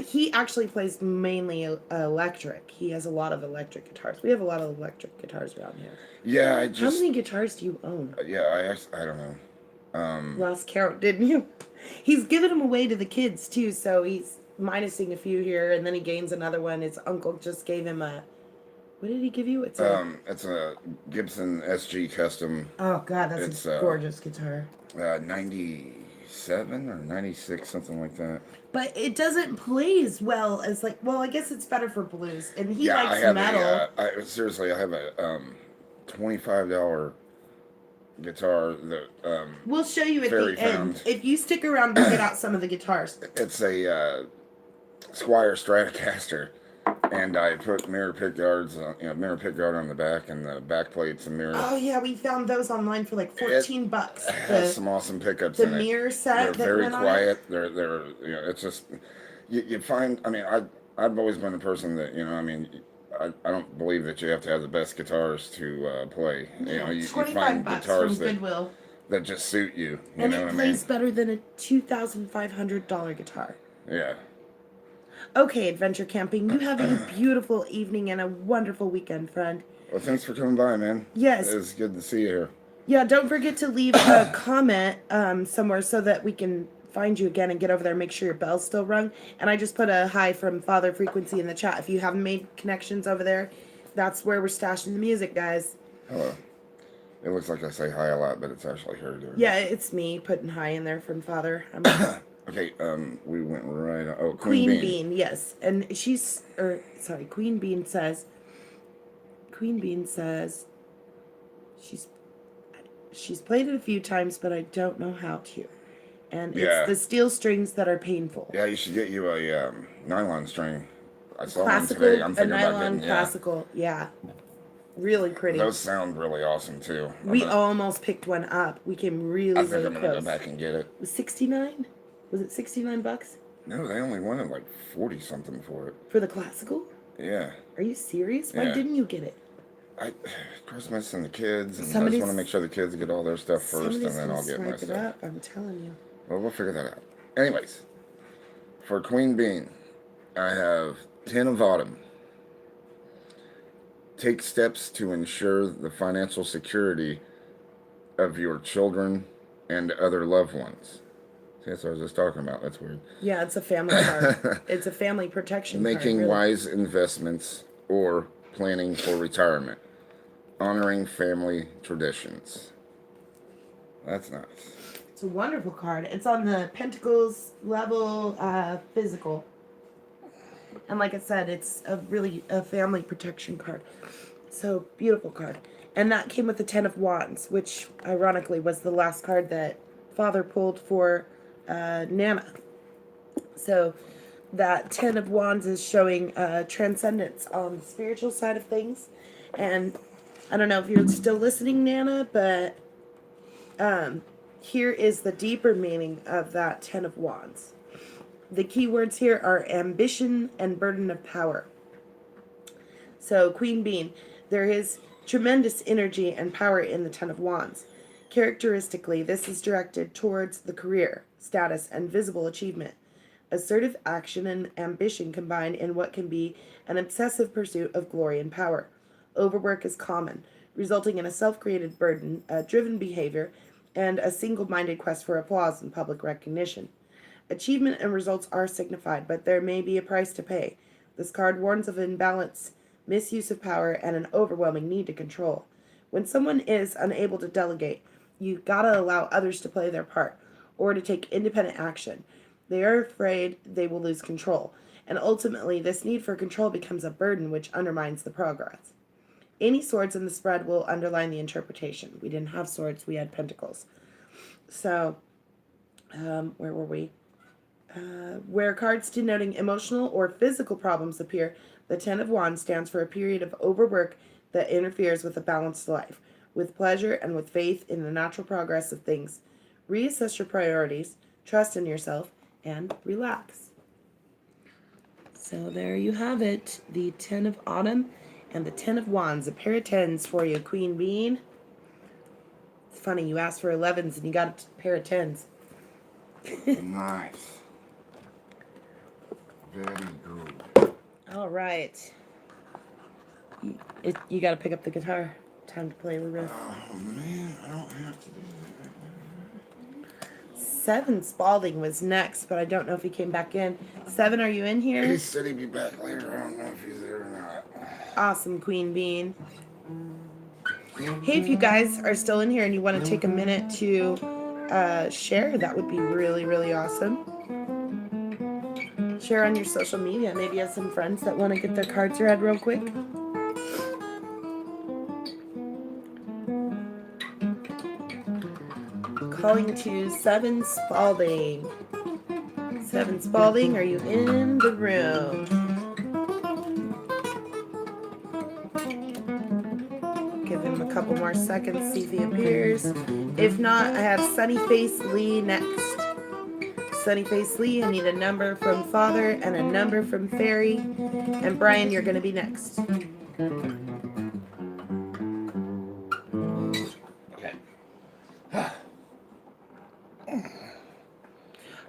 He actually plays mainly electric. He has a lot of electric guitars. We have a lot of electric guitars around here. Yeah, How many guitars do you own? Yeah, I don't know. Lost count, didn't you? He's giving them away to the kids too, so he's minusing a few here, and then he gains another one. His uncle just gave him a... What did he give you? It's a Gibson SG Custom. Oh God, that's a gorgeous guitar. 97 or 96, something like that. But it doesn't play as well as well, I guess it's better for blues. And he likes I have metal. Seriously, I have a $25 guitar that we'll show you at Fairy the end. found. If you stick around, we'll get out some of the guitars. It's a Squire Stratocaster, and I put mirror pickguards on the back, and the back plates and mirror. Oh yeah, we found those online for $14. It has some awesome pickups. The in it. mirror set. They're very quiet. They're it's just you find. I mean, I've always been a person that I don't believe that you have to have the best guitars to play. You find guitars that just suit you. And it plays better than a $2,500 guitar. Yeah. Okay, adventure camping. You have a beautiful evening and a wonderful weekend, friend. Well, thanks for coming by, man. Yes. It's good to see you here. Yeah, don't forget to leave a comment somewhere so that we can find you again and get over there and make sure your bell's still rung. And I just put a hi from Father Frequency in the chat. If you haven't made connections over there, that's where we're stashing the music, guys. Hello. It looks like I say hi a lot, but it's actually her doing Yeah, it's me putting hi in there from Father. Okay, we went right on. Oh, Queen Bean, yes. And Queen Bean says she's played it a few times, but I don't know how to. And Yeah. it's the steel strings that are painful. Yeah, you should get you a nylon string. I saw Classical, one today. I'm a thinking about nylon getting, classical, yeah. Really pretty. Those sound really awesome too. We almost picked one up. We came really, I think really I'm gonna close. go back and get it. Was 69? Was it 69 bucks? No, they only wanted like 40 something for it. For the classical? Yeah. Are you serious? Why Yeah. didn't you get it? Christmas and the kids, and I just Somebody's- want to make sure the kids get all their stuff first, and then I'll get my swipe it stuff. up, I'm telling you. Well, we'll figure that out. Anyways, for Queen Bean, I have 10 of Autumn. Take steps to ensure the financial security of your children and other loved ones. See, that's what I was just talking about. That's weird. Yeah, it's a family card. It's a family protection card. Making really. wise investments or planning for retirement. Honoring family traditions. That's nice. It's a wonderful card. It's on the Pentacles level physical. And like I said, it's a family protection card. So, beautiful card. And that came with the 10 of Wands, which ironically was the last card that Father pulled for Nana. So, that 10 of Wands is showing transcendence on the spiritual side of things. And I don't know if you're still listening, Nana, but here is the deeper meaning of that 10 of Wands. The key words here are ambition and burden of power. So, Queen Bean, there is tremendous energy and power in the 10 of Wands. Characteristically, this is directed towards the career, status, and visible achievement. Assertive action and ambition combine in what can be an obsessive pursuit of glory and power. Overwork is common, resulting in a self-created burden, a driven behavior, and a single-minded quest for applause and public recognition. Achievement and results are signified, but there may be a price to pay. This card warns of imbalance, misuse of power, and an overwhelming need to control. When someone is unable to delegate, you gotta allow others to play their part, or to take independent action. They are afraid they will lose control, and ultimately this need for control becomes a burden which undermines the progress. Any swords in the spread will underline the interpretation. We didn't have swords, we had pentacles. So, where were we? Where cards denoting emotional or physical problems appear, the 10 of Wands stands for a period of overwork that interferes with a balanced life, with pleasure and with faith in the natural progress of things. Reassess your priorities, trust in yourself, and relax. So there you have it, the 10 of Autumn and the 10 of Wands, a pair of 10s for you, Queen Bean. It's funny, you asked for 11s and you got a pair of 10s. Nice. Very good. All right. You got to pick up the guitar. Time to play the riff. Oh man, I don't have to do that. Seven Spalding was next, but I don't know if he came back in. Seven, are you in here? He said he'd be back later. I don't know if he's there or not. Awesome, Queen Bean. Hey, if you guys are still in here and you want to take a minute to share, that would be really, really awesome. Share on your social media. Maybe you have some friends that want to get their cards read real quick. Calling to Seven Spalding. Seven Spalding, are you in the room? Give him a couple more seconds, see if he appears. If not, I have Sunny Face Lee next. Sunny Face Lee, I need a number from Father and a number from Fairy. And Brian, you're going to be next.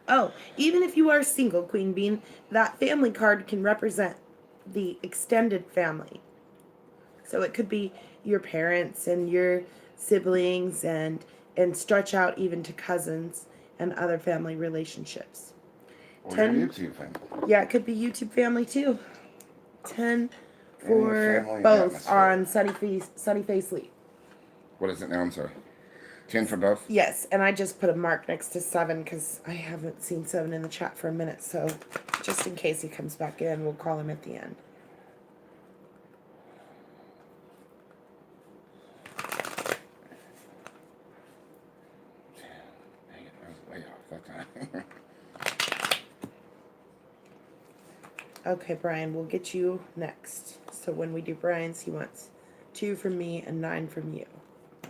Oh, even if you are single, Queen Bean, that family card can represent the extended family. So it could be your parents and your siblings and stretch out even to cousins and other family relationships. Or 10, your YouTube family. yeah, it could be YouTube family too. 10 for family both atmosphere. on Sunny Face Lee. What is it now? I'm sorry. 10 for both? Yes, and I just put a mark next to 7 because I haven't seen 7 in the chat for a minute. So just in case he comes back in, we'll call him at the end. Dang it, I was way off that time. Okay, Brian, we'll get you next. So when we do Brian's, he wants 2 from me and 9 from you.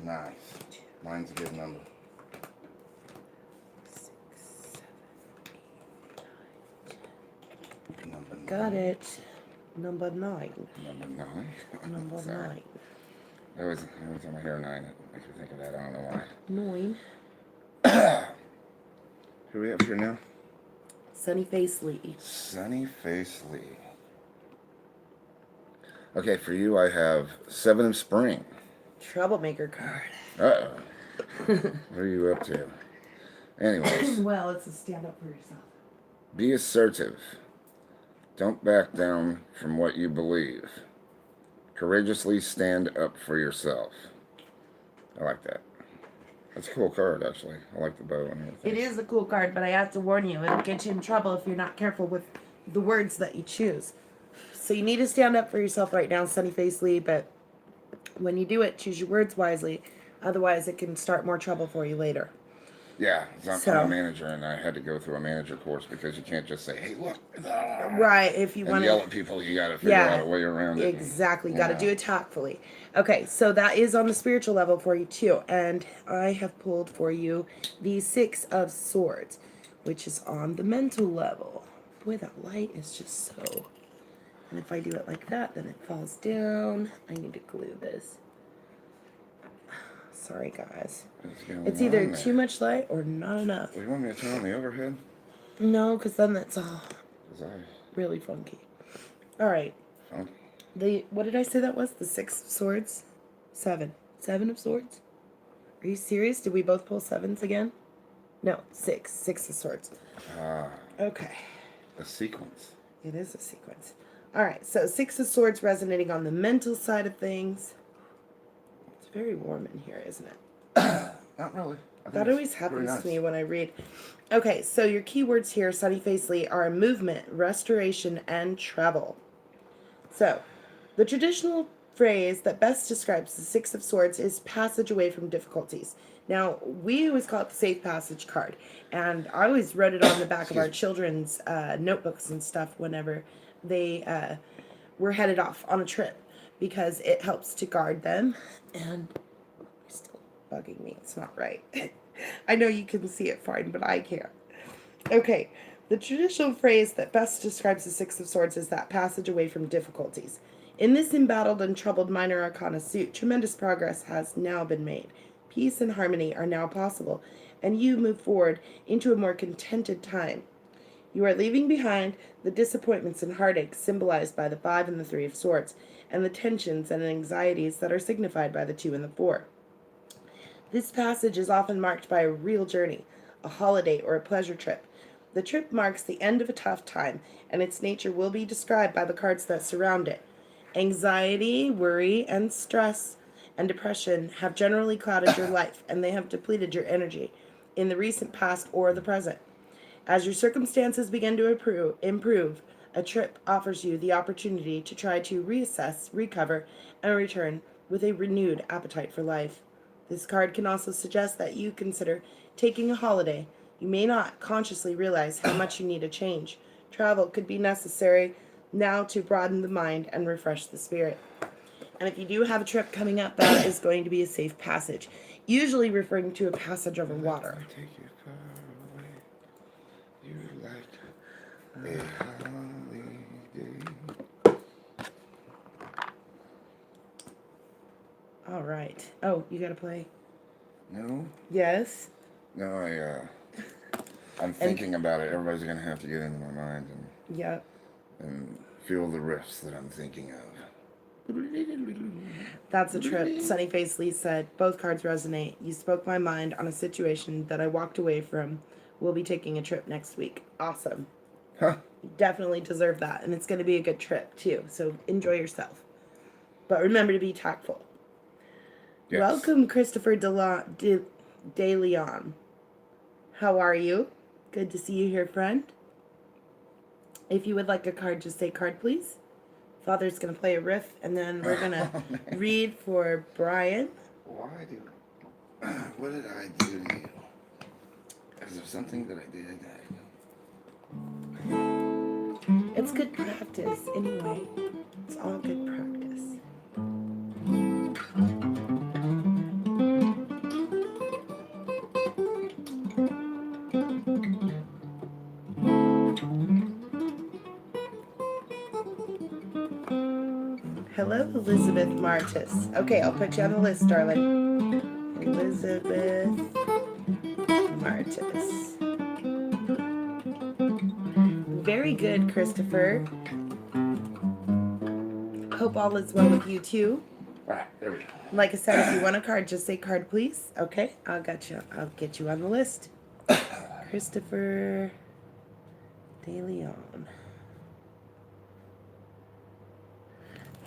Nice. Mine's a good number. 6, 7, 8, 9, 10. Number 9. Got it. Number 9. Number 9. Number Sorry. 9. That was on my hair 9. It makes me think of that. I don't know why. 9. Who we have here now? Sunny Face Lee. Sunny Face Lee. Okay, for you I have 7 of Spring. Troublemaker card. Uh-oh. What are you up to? Anyways, Well, it's a stand up for yourself. be assertive. Don't back down from what you believe. Courageously stand up for yourself. I like that. That's a cool card, actually. I like the bow and everything. It is a cool card, but I have to warn you, it'll get you in trouble if you're not careful with the words that you choose. So you need to stand up for yourself right now, Sunny Face Lee, but when you do it, choose your words wisely. Otherwise, it can start more trouble for you later. Yeah, I'm So- a manager, and I had to go through a manager course because you can't just say, "Hey, look," Right, if you and want yell to... at people. You got to figure out a way around it. Exactly. Got to Yeah. do it tactfully. Okay, so that is on the spiritual level for you too. And I have pulled for you the 6 of Swords, which is on the mental level. Boy, that light is just so... And if I do it like that, then it falls down. I need to glue this. Sorry, guys. It's either too much light or not enough. Do you want me to turn on the overhead? No, because then that's all 'Cause I really funky. All right. funky. What did I say that was? The 6 of Swords? 7. 7 of Swords? Are you serious? Did we both pull 7s again? No, 6. 6 of Swords. Ah, Okay. a sequence. It is a sequence. All right, so 6 of Swords resonating on the mental side of things. It's very warm in here, isn't it? Not really. That always happens to me when I read. Okay, so your keywords here, Sunny Face Lee, are movement, restoration, and travel. So, the traditional phrase that best describes the 6 of Swords is passage away from difficulties. Now, we always call it the safe passage card, and I always wrote it on the back of our children's notebooks and stuff whenever they were headed off on a trip, because it helps to guard them. And it's still bugging me. It's not right. I know you can see it fine, but I can't. Okay, the traditional phrase that best describes the 6 of Swords is that passage away from difficulties. In this embattled and troubled minor arcana suit, tremendous progress has now been made. Peace and harmony are now possible, and you move forward into a more contented time. You are leaving behind the disappointments and heartaches symbolized by the 5 and the 3 of Swords, and the tensions and anxieties that are signified by the 2 and the 4. This passage is often marked by a real journey, a holiday, or a pleasure trip. The trip marks the end of a tough time, and its nature will be described by the cards that surround it. Anxiety, worry, and stress and depression have generally clouded your life, and they have depleted your energy in the recent past or the present. As your circumstances begin to improve, a trip offers you the opportunity to try to reassess, recover, and return with a renewed appetite for life. This card can also suggest that you consider taking a holiday. You may not consciously realize how much you need a change. Travel could be necessary now to broaden the mind and refresh the spirit. And if you do have a trip coming up, that is going to be a safe passage, usually referring to a passage over water. Take you far away. You like a holiday. All right. Oh, you got to play? No, Yes. no, I'm thinking about it. Everybody's gonna have to get into my mind Yep. and feel the riffs that I'm thinking of. That's a trip. Sunnyface Lee said, both cards resonate. You spoke my mind on a situation that I walked away from. We'll be taking a trip next week. Awesome. Huh. You definitely deserve that. And it's going to be a good trip, too. So enjoy yourself. But remember to be tactful. Yes. Welcome, Christopher De Leon. How are you? Good to see you here, friend. If you would like a card, just say card, please. Father's going to play a riff, and then we're going to read for Brian. What did I do to you? Is there something that I did? It's good practice, anyway. It's all good practice. Hello, Elizabeth Martis. Okay, I'll put you on the list, darling. Elizabeth Martis. Very good, Christopher. Hope all is well with you, too. All right, there we go. Like I said, if you want a card, just say card, please. Okay, I'll get you on the list. Christopher De Leon.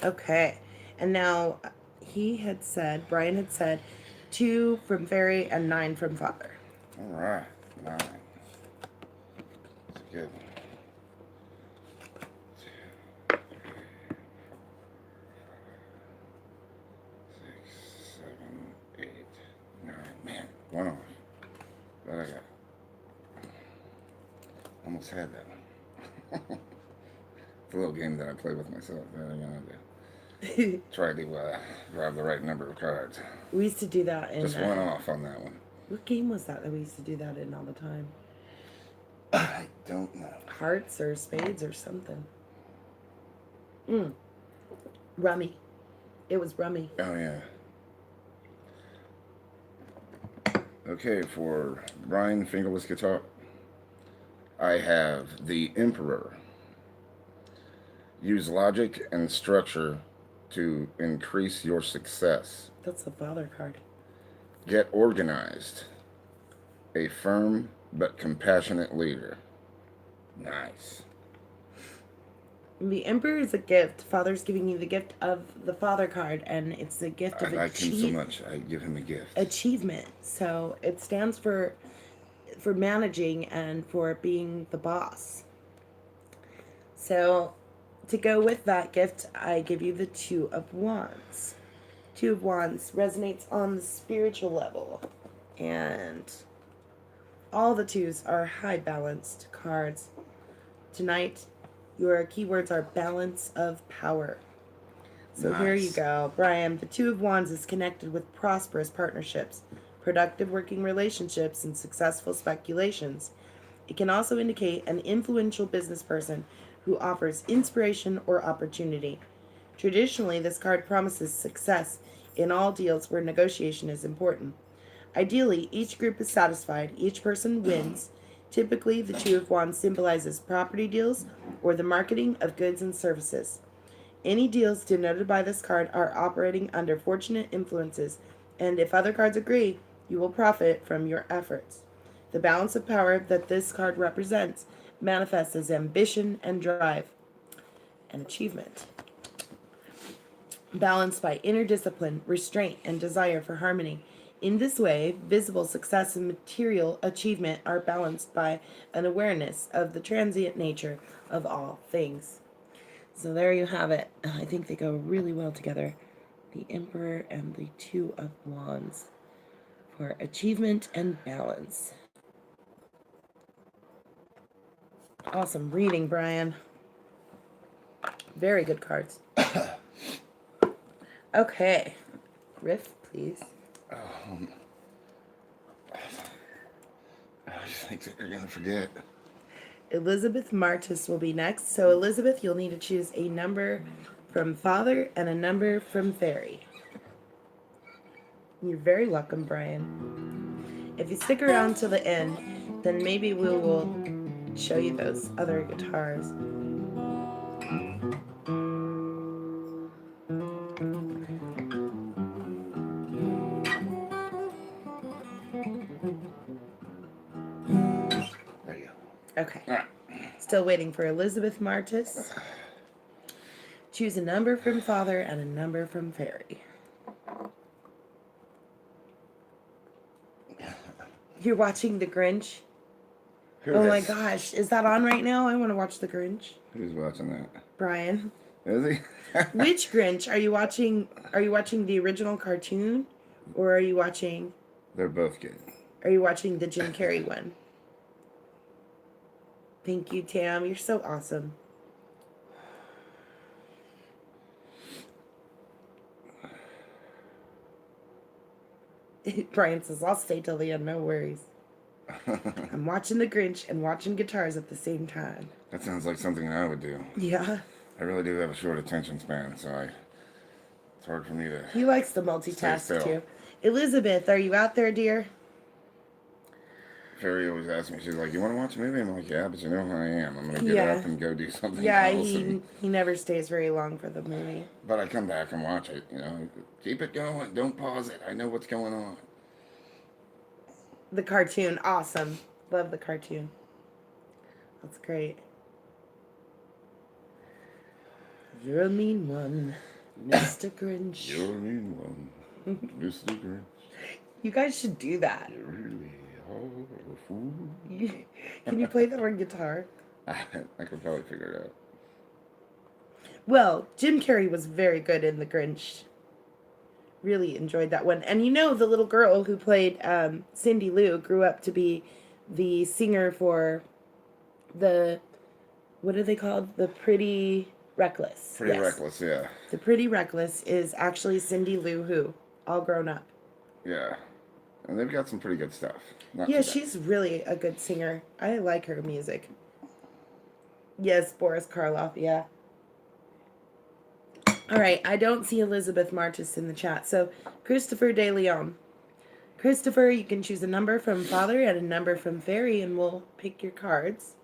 Okay, and now Brian had said 2 from Fairy and 9 from Father. All right, 9. That's good. 2, 3, 6, 7, 8, 9. Man, 1 off. But I got almost had that one. It's a little game that I play with myself. That I'm gonna do. Try to grab the right number of cards. We used to do that in... Just 1 off on that one. What game was that we used to do that in all the time? I don't know. Hearts or spades or something. Rummy. It was rummy. Oh, yeah. Okay, for Brian Fingerless Guitar, I have the Emperor. Use logic and structure to increase your success. That's the Father card. Get organized. A firm but compassionate leader. Nice. The Emperor is a gift. Father's giving you the gift of the Father card, and it's a gift of I like him so much, I give him a gift. Achievement. So it stands for managing and for being the boss. So to go with that gift, I give you the 2 of Wands. 2 of Wands resonates on the spiritual level, and all the 2s are high balanced cards. Tonight, your keywords are balance of power. So Here you go, Brian. The 2 of Wands is connected with prosperous partnerships, productive working relationships, and successful speculations. It can also indicate an influential business person who offers inspiration or opportunity. Traditionally, this card promises success in all deals where negotiation is important. Ideally, each group is satisfied, each person wins. Typically, the 2 of Wands symbolizes property deals or the marketing of goods and services. Any deals denoted by this card are operating under fortunate influences, and if other cards agree, you will profit from your efforts. The balance of power that this card represents manifests as ambition and drive and achievement, balanced by inner discipline, restraint, and desire for harmony. In this way, visible success and material achievement are balanced by an awareness of the transient nature of all things. So there you have it. I think they go really well together. The Emperor and the 2 of Wands for achievement and balance. Awesome reading, Brian. Very good cards. Okay. Riff, please. I just think that you're going to forget. Elizabeth Martis will be next. So, Elizabeth, you'll need to choose a number from Father and a number from Fairy. You're very welcome, Brian. If you stick around till the end, then maybe we will show you those other guitars. There you Okay. go. All right. Still waiting for Elizabeth Martis. Choose a number from Father and a number from Fairy. You're watching The Grinch? Who Oh my is- gosh. Is that on right now? I want to watch The Grinch. Who's watching that? Brian. Is he? Which Grinch? Are you watching the original cartoon? Or are you watching They're both good. the Jim Carrey one? Thank you, Tam. You're so awesome. Brian says, I'll stay till the end, no worries. I'm watching The Grinch and watching guitars at the same time. That sounds like something I would do. Yeah. I really do have a short attention span, so it's hard for me to. He likes to Stay multitask still. too. Elizabeth, are you out there, dear? Fairy always asks me, she's like, "You want to watch a movie?" I'm like, "Yeah, but you know how I am. I'm gonna get Yeah. up and go do something Yeah, else." he never stays very long for the movie. But I come back and watch it. Keep it going. Don't pause it. I know what's going on. The cartoon, awesome. Love the cartoon. That's great. You're a mean one, Mr. Grinch. You're a mean one, Mr. Grinch. You guys should do that. You really are a fool. Can you play that on guitar? I could probably figure it out. Well, Jim Carrey was very good in The Grinch. Really enjoyed that one. And the little girl who played Cindy Lou grew up to be the singer for what are they called? The Pretty Reckless. Pretty Yes. reckless, yeah. The Pretty Reckless is actually Cindy Lou Who, all grown up. Yeah. And they've got some pretty good stuff. Not Yeah, too bad. she's really a good singer. I like her music. Yes, Boris Karloff, yeah. All right, I don't see Elizabeth Martis in the chat. So, Christopher De Leon. Christopher, you can choose a number from Father and a number from Fairy, and we'll pick your cards.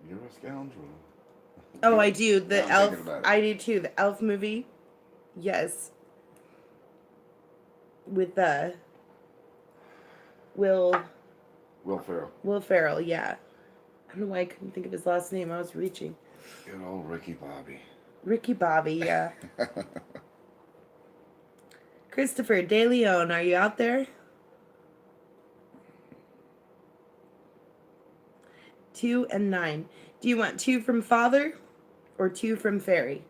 You're a scoundrel. Oh, I do. The I'm elf. thinking about it. I do too. The elf movie. Yes. With Will Will Ferrell. Ferrell, yeah. I don't know why I couldn't think of his last name. I was reaching. Good old Ricky Bobby. Ricky Bobby, yeah. Christopher De Leon, are you out there? 2 and 9. Do you want 2 from Father or 2 from Fairy?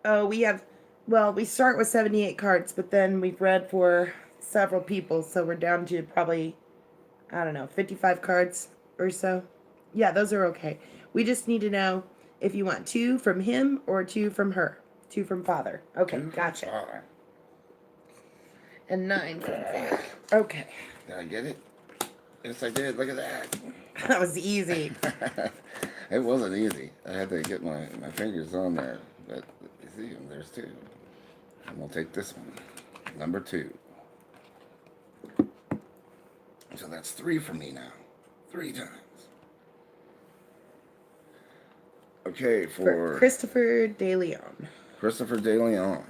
Oh, we start with 78 cards, but then we've read for several people, so we're down to probably, 55 cards or so. Yeah, those are okay. We just need to know if you want 2 from him or 2 from her. 2 from Father. Okay, gotcha. Father. And 9 from Fairy. Okay. Did I get it? Yes, I did. Look at that. That was easy. It wasn't easy. I had to get my fingers on there. But you see, there's 2. And we'll take this one. Number 2. So that's 3 for me now. 3 times. Okay, For for Christopher De Leon. Christopher De Leon,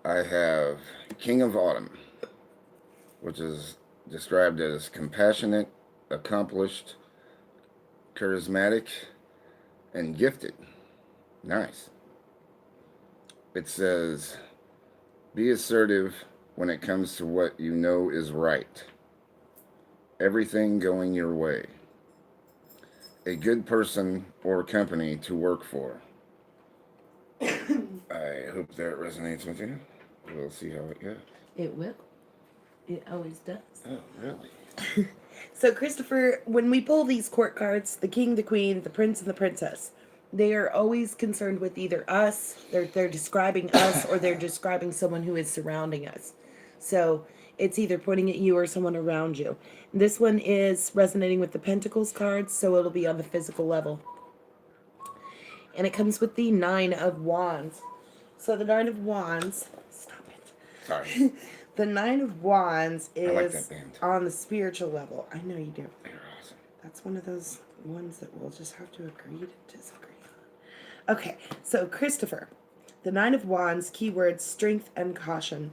I have King of Autumn, which is described as compassionate, accomplished, charismatic, and gifted. Nice. It says, be assertive when it comes to what you know is right. Everything going your way. A good person or company to work for. I hope that resonates with you. We'll see how it goes. It will. It always does. Oh, really? So, Christopher, when we pull these court cards, the king, the queen, the prince, and the princess, they are always concerned with either us, they're describing us, or they're describing someone who is surrounding us. So, It's either pointing at you or someone around you. This one is resonating with the Pentacles cards, so it'll be on the physical level. And it comes with the Nine of Wands. So the Nine of Wands, stop it. Sorry. The Nine of Wands I like is that band. on the spiritual level. I know you do. They're awesome. That's one of those ones that we'll just have to agree to disagree on. Okay, so Christopher, the Nine of Wands, keywords strength and caution.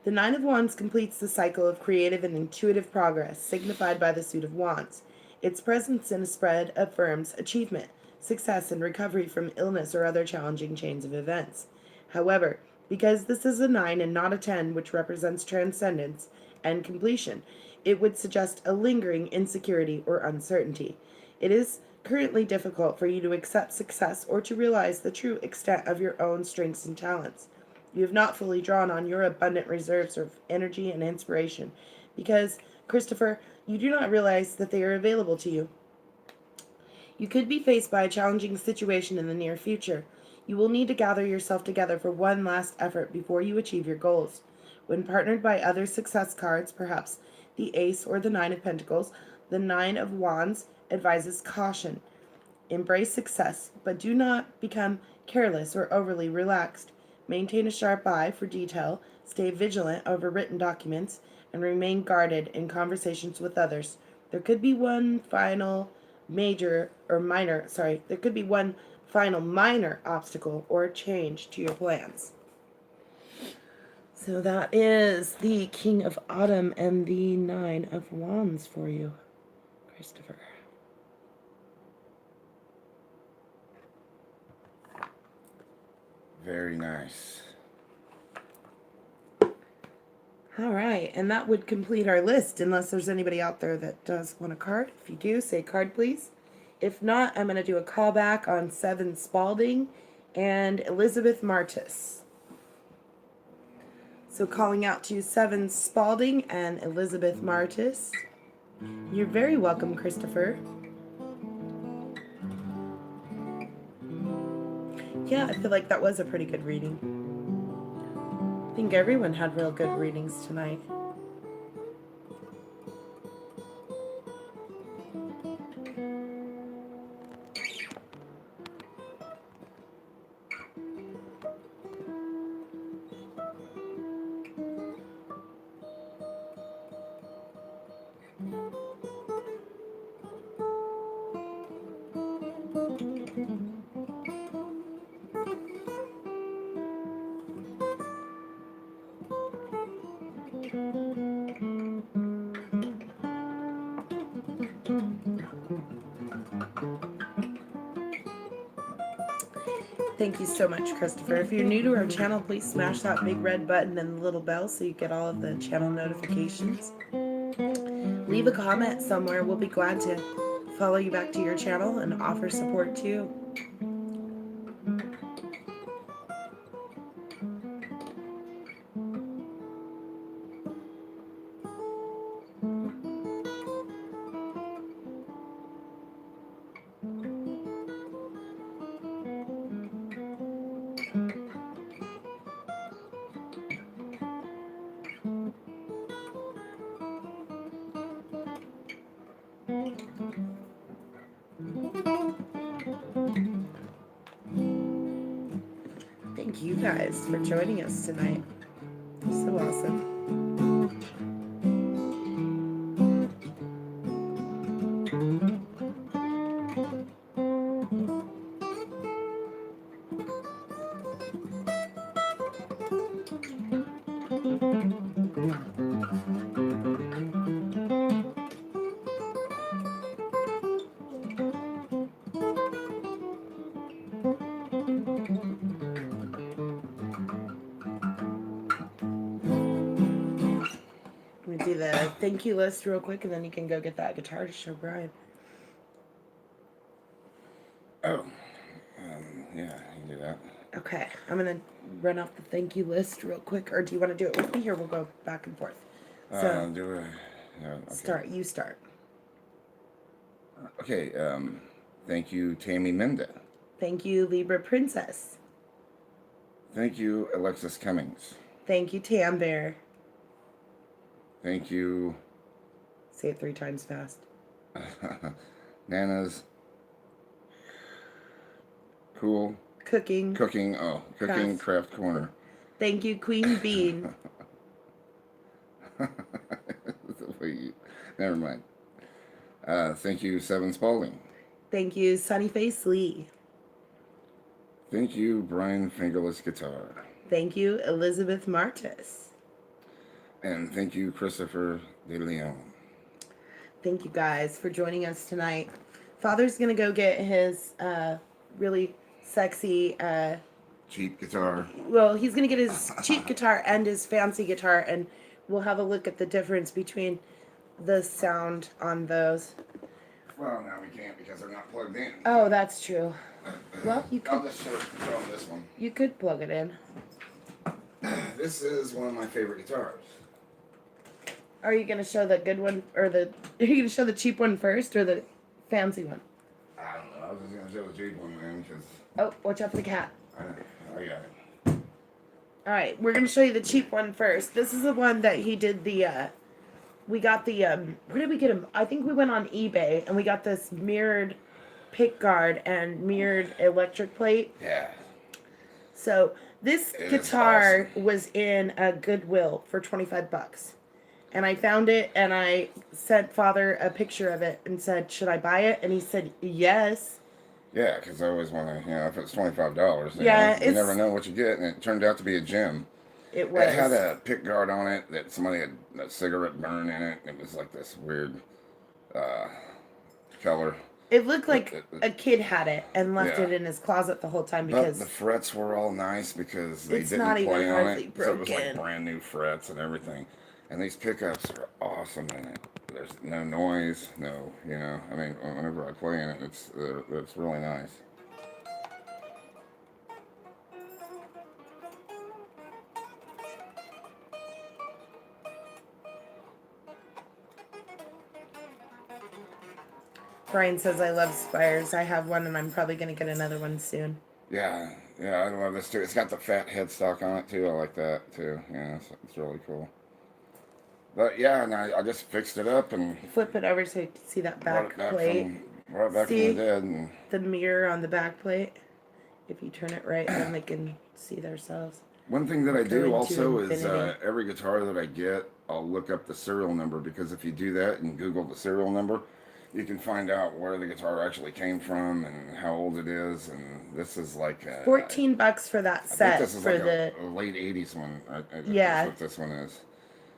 The Nine of Wands completes the cycle of creative and intuitive progress, signified by the Suit of Wands. Its presence in a spread affirms achievement, success, and recovery from illness or other challenging chains of events. However, because this is a 9 and not a 10, which represents transcendence and completion, it would suggest a lingering insecurity or uncertainty. It is currently difficult for you to accept success or to realize the true extent of your own strengths and talents. You have not fully drawn on your abundant reserves of energy and inspiration because, Christopher, you do not realize that they are available to you. You could be faced by a challenging situation in the near future. You will need to gather yourself together for one last effort before you achieve your goals. When partnered by other success cards, perhaps the Ace or the Nine of Pentacles, the Nine of Wands advises caution. Embrace success, but do not become careless or overly relaxed. Maintain a sharp eye for detail, stay vigilant over written documents, and remain guarded in conversations with others. There could be one final major or minor, there could be one final minor obstacle or change to your plans. So that is the King of Autumn and the Nine of Wands for you, Christopher. Very nice. All right, and that would complete our list, unless there's anybody out there that does want a card. If you do, say card, please. If not, I'm going to do a callback on Seven Spalding and Elizabeth Martis. So calling out to Seven Spalding and Elizabeth Martis. You're very welcome, Christopher. Yeah, I feel like that was a pretty good reading. I think everyone had real good readings tonight. Thank you so much, Christopher. If you're new to our channel, please smash that big red button and the little bell so you get all of the channel notifications. Leave a comment somewhere. We'll be glad to follow you back to your channel and offer support to you. Thank you guys for joining us tonight. So awesome. I'm gonna do the thank you list real quick and then you can go get that guitar to show Brian. Oh, yeah, you can do that. Okay, I'm gonna run off the thank you list real quick, or do you want to do it with me? Here, we'll go back and forth. So, Do a, okay. start. You start. Okay, thank you, Tammy Menda. Thank you, Libra Princess. Thank you, Alexis Cummings. Thank you, Tam Bear. Thank you, Say it 3 times fast. Nana's Cool Cooking. Cooking. Oh, Cooking Crafts. Craft Corner. Thank you, Queen Bean. Never mind. Thank you, Seven Spalding. Thank you, Sunnyface Lee. Thank you, Brian Fingerless Guitar. Thank you, Elizabeth Martis. And thank you, Christopher De Leon. Thank you guys for joining us tonight. Father's gonna go get his really sexy Cheap guitar. well, he's gonna get his cheap guitar and his fancy guitar, and we'll have a look at the difference between the sound on those. Well, now we can't because they're not plugged in. Oh, that's true. Well, you I'll could just show them this one. you could plug it in. This is one of my favorite guitars. Are you gonna show the good one, or are you gonna show the cheap one first, or the fancy one? I don't know. I was just gonna show the cheap one, man, because Oh, watch out for the cat. I got it. All right, we're gonna show you the cheap one first. This is the one that he did the. We got the where did we get him? I think we went on eBay and we got this mirrored pick guard and mirrored electric plate. Yeah. So this It is guitar awesome. was in a Goodwill for $25. And I found it and I sent Father a picture of it and said, "Should I buy it?" And he said, "Yes." Yeah, because I always want to, if it's $25, Yeah, you never know what you get, and it turned out to be a gem. It was. It had a pick guard on it that somebody had a cigarette burn in it. It was like this weird color. It looked like a kid had it and left Yeah. it in his closet the whole time But because the frets were all nice because they It's didn't not even play on hardly it. So it was like broken. brand new frets and everything. And these pickups are awesome in it. There's no noise, I mean, whenever I play in it, it's really nice. Brian says I love Spires. I have one and I'm probably gonna get another one soon. Yeah, I love this too. It's got the fat headstock on it too. I like that too. Yeah, it's really cool. But yeah, and I just fixed it up and Flip it over so you can see that brought back it back plate. right back See? from the dead. And The mirror on the back plate. If you turn it right, then they can see themselves. one thing that I do Going to also is infinity. every guitar that I get, I'll look up the serial number because if you do that and Google the serial number, you can find out where the guitar actually came from and how old it is. And this is like $14 for that I think set this is for like the a late '80s one. Yeah. That's what this one is.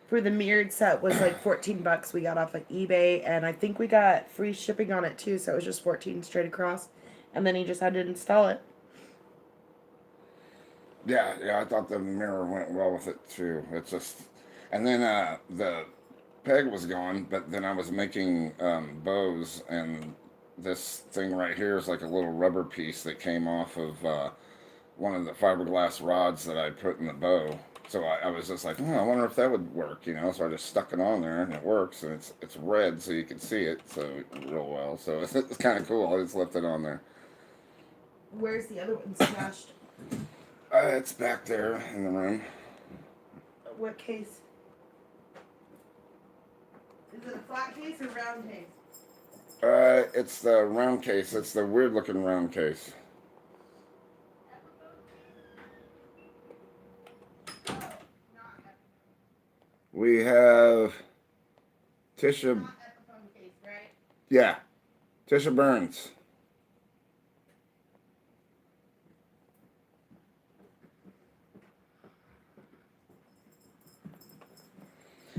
for the mirrored set was like $14 we got off of eBay, and I think we got free shipping on it too, so it was just 14 straight across. And then he just had to install it. Yeah, I thought the mirror went well with it too. It's just, and then the peg was gone, but then I was making bows, and this thing right here is like a little rubber piece that came off of one of the fiberglass rods that I put in the bow. So I was just like, I wonder if that would work, So I just stuck it on there, and it works, and it's red, so you can see it real well. So it's kind of cool. I just left it on there. Where's the other one smashed? It's back there in the room. What case? Is it a flat case or round case? It's the round case. It's the weird looking round case. We have Tisha. Not Epiphone case, right? Yeah, Tisha Burns.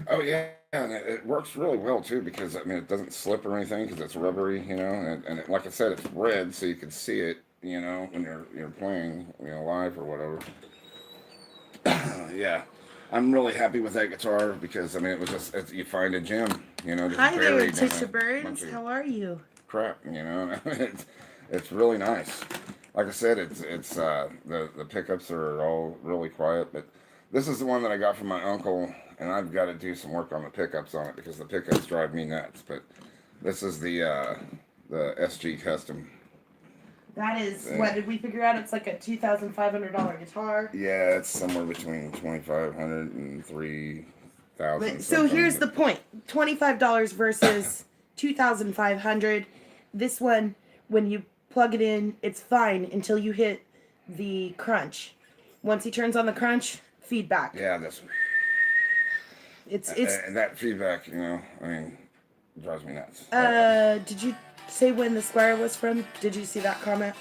Oh yeah, and it works really well too because I mean it doesn't slip or anything because it's rubbery, and like I said, it's red so you can see it, when you're playing, live or whatever. Yeah, I'm really happy with that guitar because I mean it was just you find a gem, just Hi there, buried in Tisha a bunch Burns. of How are you? crap, it's really nice. Like I said, it's the pickups are all really quiet, but this is the one that I got from my uncle, and I've got to do some work on the pickups on it because the pickups drive me nuts. But this is the SG Custom. That is, what did we figure out? It's like a $2,500 guitar. Yeah, it's somewhere between 2,500 and thousand. So here's the point: $25 versus 2,500. This one, when you plug it in, it's fine until you hit the crunch. Once he turns on the crunch, feedback. Yeah, that's It's and that feedback. I mean, drives me nuts. Did you say when the Squire was from? Did you see that comment?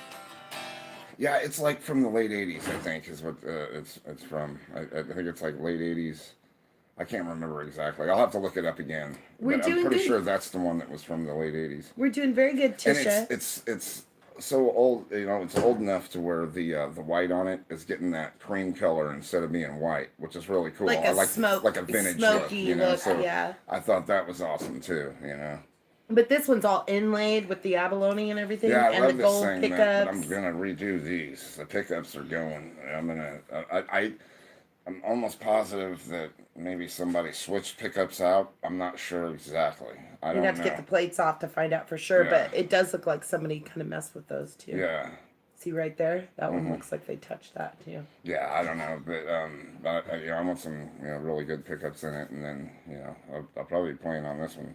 Yeah, it's like from the late '80s. I think is what it's from. I think it's like late '80s. I can't remember exactly. I'll have to look it up again. We're But doing I'm pretty good. sure that's the one that was from the late '80s. We're doing very good, And Tisha. it's so old. It's old enough to where the white on it is getting that cream color instead of being white, which is really cool. Like I a like smoke, like a vintage smoky look. look, So yeah. I thought that was awesome too. But this one's all inlaid with the abalone and everything, Yeah, I and the love this gold thing, pickups. but I'm gonna redo these. The pickups are going. I'm almost positive that maybe somebody switched pickups out. I'm not sure exactly. I You'd don't have to know. get the plates off to find out for sure, Yeah. but it does look like somebody kind of messed with those too. Yeah, See right there? That one looks like they touched that too. yeah. I don't know, but I want some really good pickups in it, and then I'll probably be playing on this one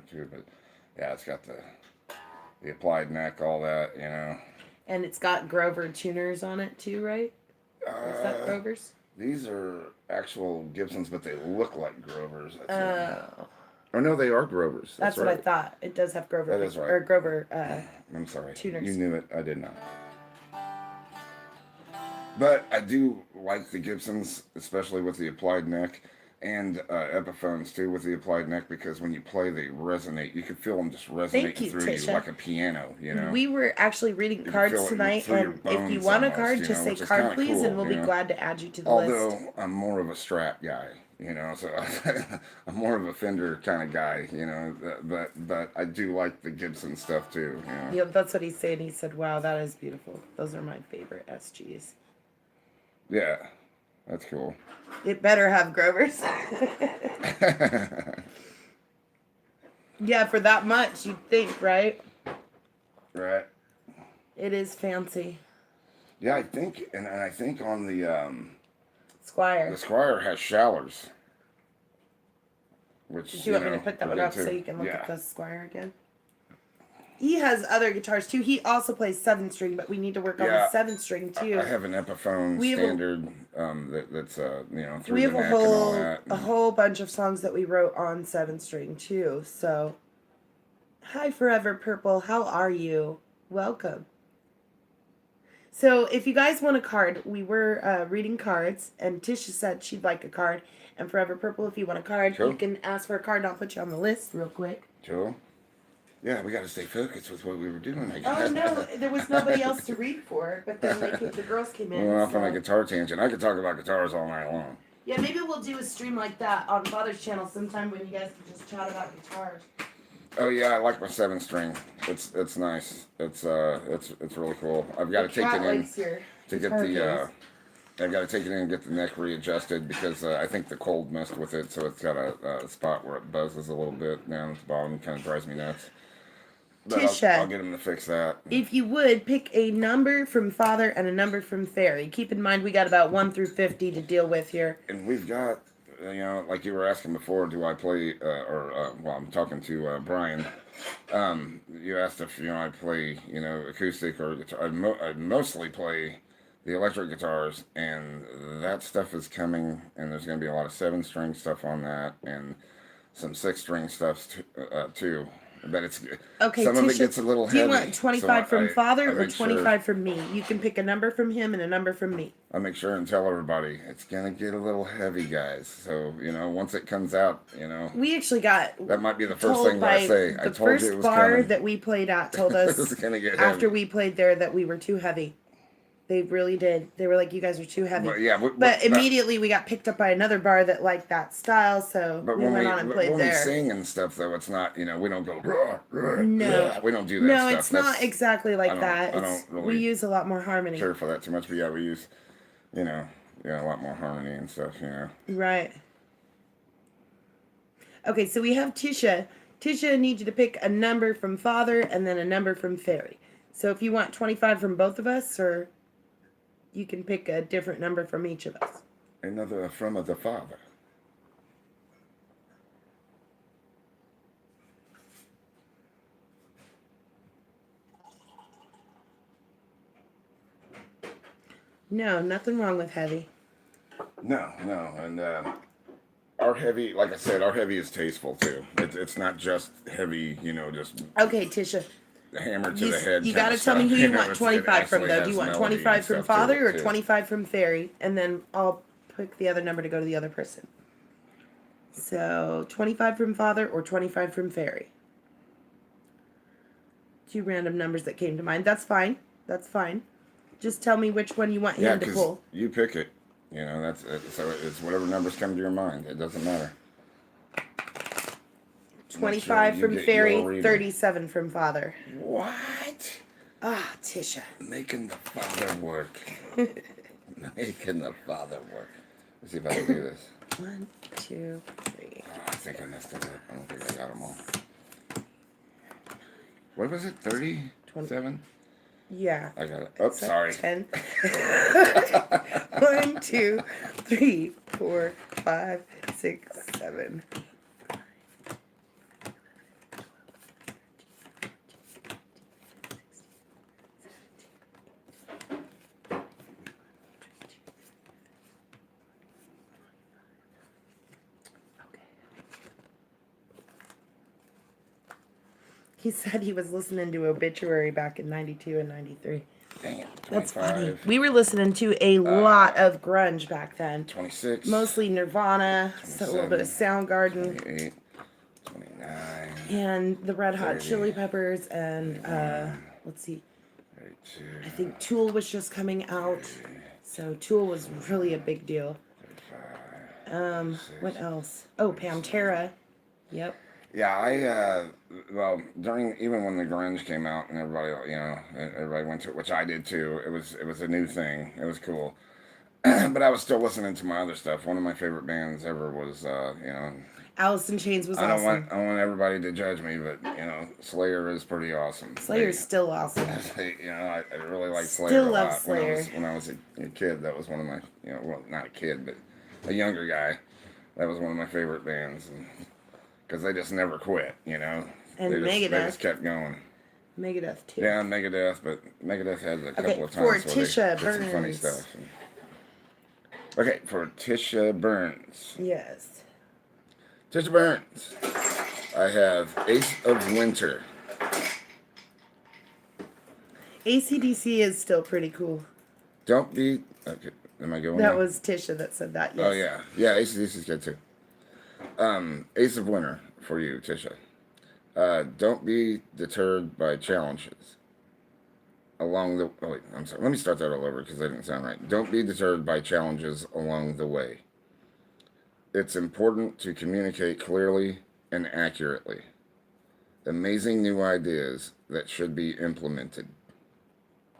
too. But yeah, it's got the applied neck, all that. And it's got Grover tuners on it too, right? Is that Grover's? These are actual Gibsons, but they look like Grovers. I think. Oh. Or no, they are Grovers. That's what I right. thought. It does have Grover. That is right. Or Grover. I'm sorry. Tuners. You knew it. I did not. But I do like the Gibsons, especially with the applied neck, and Epiphones too with the applied neck, because when you play, they resonate. You can feel them just resonating you, through Tisha. you like a piano. We were actually reading can cards feel it tonight, through your and if you bones want a almost, card, just say which is card kinda please, cool, and we'll be glad to add you to the Although list. I'm more of a Strat guy, so I'm more of a Fender kind of guy, but I do like the Gibson stuff too. Yeah, that's what he's saying. He said, "Wow, that is beautiful. Those are my favorite SGs." Yeah, that's cool. It better have Grover's. Yeah, for that much, you'd think, right? Right. It is fancy. Yeah, I think, and I think on the Squire. Squire has shallers. Which Did you want me to put that one good up so too. you can look Yeah. at the Squire again? He has other guitars too. He also plays 7-string, but we need to work on the Yeah. 7-string too. I have an Epiphone We have a- standard that's through We have the a neck and all whole that. a whole bunch of songs that we wrote on 7-string too. So, hi Forever Purple, how are you? Welcome. So, if you guys want a card, we were reading cards, and Tisha said she'd like a card. And Forever Purple, if you want a card, Cool. you can ask for a card, and I'll put you on the list real quick. Cool. Yeah, we got to stay focused with what we were doing. I Oh guess. no, there was nobody else to read for, but then the girls came in. We went off on a so- guitar tangent. I could talk about guitars all night long. Yeah, maybe we'll do a stream like that on Father's channel sometime when you guys can just chat about guitars. Oh yeah, I like my 7-string. It's nice. It's really cool. I've got to take it in to get the. I've got to take it in and get the neck readjusted because I think the cold messed with it, so it's got a spot where it buzzes a little bit down at the bottom. Kind of drives me nuts. But Tisha. I'll get him to fix that. If you would, pick a number from Father and a number from Fairy. Keep in mind we got about 1 through 50 to deal with here. And we've got, like you were asking before, do I play, I'm talking to Brian. You asked if, I play, acoustic or guitar. I'd mostly play the electric guitars, and that stuff is coming, and there's going to be a lot of 7-string stuff on that, and some 6-string stuff too. But it's Okay, some of Tisha, it gets a little do heavy. you want 25 so from Father I or make 25 from me? You can pick a number from him and a number from me. I make sure and tell everybody it's gonna get a little heavy, guys. So once it comes out, We actually got that might be the first told thing by I say. I the told first you it was bar coming. that we played at told It was us gonna get after heavy. we played there that we were too heavy. They really did. They were like, you guys are too heavy. But yeah, But immediately we got picked up by another bar that liked that style, so But we when went on and played when we there. sing and stuff, though, it's not. We don't go. "Rah, rah, No. rah." We don't do that. No, stuff. it's not That's- exactly like I don't- that. I It's, don't really we use a lot more harmony. care for that too much. But yeah, we use, a lot more harmony and stuff. Right. Okay, so we have Tisha. Tisha, I need you to pick a number from Father and then a number from Fairy. So if you want 25 from both of us, or you can pick a different number from each of us. Another from the Father. No, nothing wrong with heavy. No, no, and our heavy, like I said, our heavy is tasteful too. It's not just heavy, just Okay, Tisha. hammer to the head You kind got of to tell me stuff. who You you know, want it 25 from, actually though. Do has you want melody and 25 from stuff to Father it or too. 25 from Fairy? And then I'll pick the other number to go to the other person. So, 25 from Father or 25 from Fairy? Two random numbers that came to mind. That's fine. That's fine. Just tell me which one you want Yeah, him to because pull. you pick it. That's it. So it's whatever numbers come to your mind. It doesn't matter. Make sure 25 you from get your Fairy, reading. 37 from Father. What? Ah, Tisha. Making the father work. Making the father work. Let's see if I can do this. 1, 2, 3. Oh, I think I messed it up. I don't think I got them all. What was it? 37? Yeah. I got it. Oh, So, sorry. 10. 1, 2, 3, 4, 5, 6, 7. He said he was listening to Obituary back in 92 and 93. Dang it. 25. That's funny. We were listening to a lot of grunge back then. 26. Mostly Nirvana, so a little bit of Soundgarden, 28. 29. and the Red Hot 30, Chili Peppers, and let's see, 32. I think Tool was just coming out, so Tool was really a big deal. 35. What else? Oh, Pantera. Yep. Yeah, well, even when the grunge came out and everybody went to it, which I did too. It was a new thing. It was cool. But I was still listening to my other stuff. One of my favorite bands ever was, Alice in Chains was I don't awesome. want everybody to judge me, but Slayer is pretty awesome. Slayer's still awesome. I really like Slayer Still a love lot. Slayer. When I was a kid, that was one of my, well, not a kid, but a younger guy. That was one of my favorite bands, because they just never quit, And they Megadeth. just kept going. Megadeth too. Yeah, Megadeth, but Megadeth had a couple of for times where they Tisha did some funny Burns. stuff. Okay, for Tisha Burns. Yes. Tisha Burns. I have Ace of Winter. AC/DC is still pretty cool. Don't be. Okay, am I going? That now? was Tisha that said that. Yes. Oh yeah. AC/DC is good too. Ace of Winter for you, Tisha. Don't be deterred by challenges. Oh wait, I'm sorry. Let me start that all over because that didn't sound right. Don't be deterred by challenges along the way. It's important to communicate clearly and accurately. Amazing new ideas that should be implemented.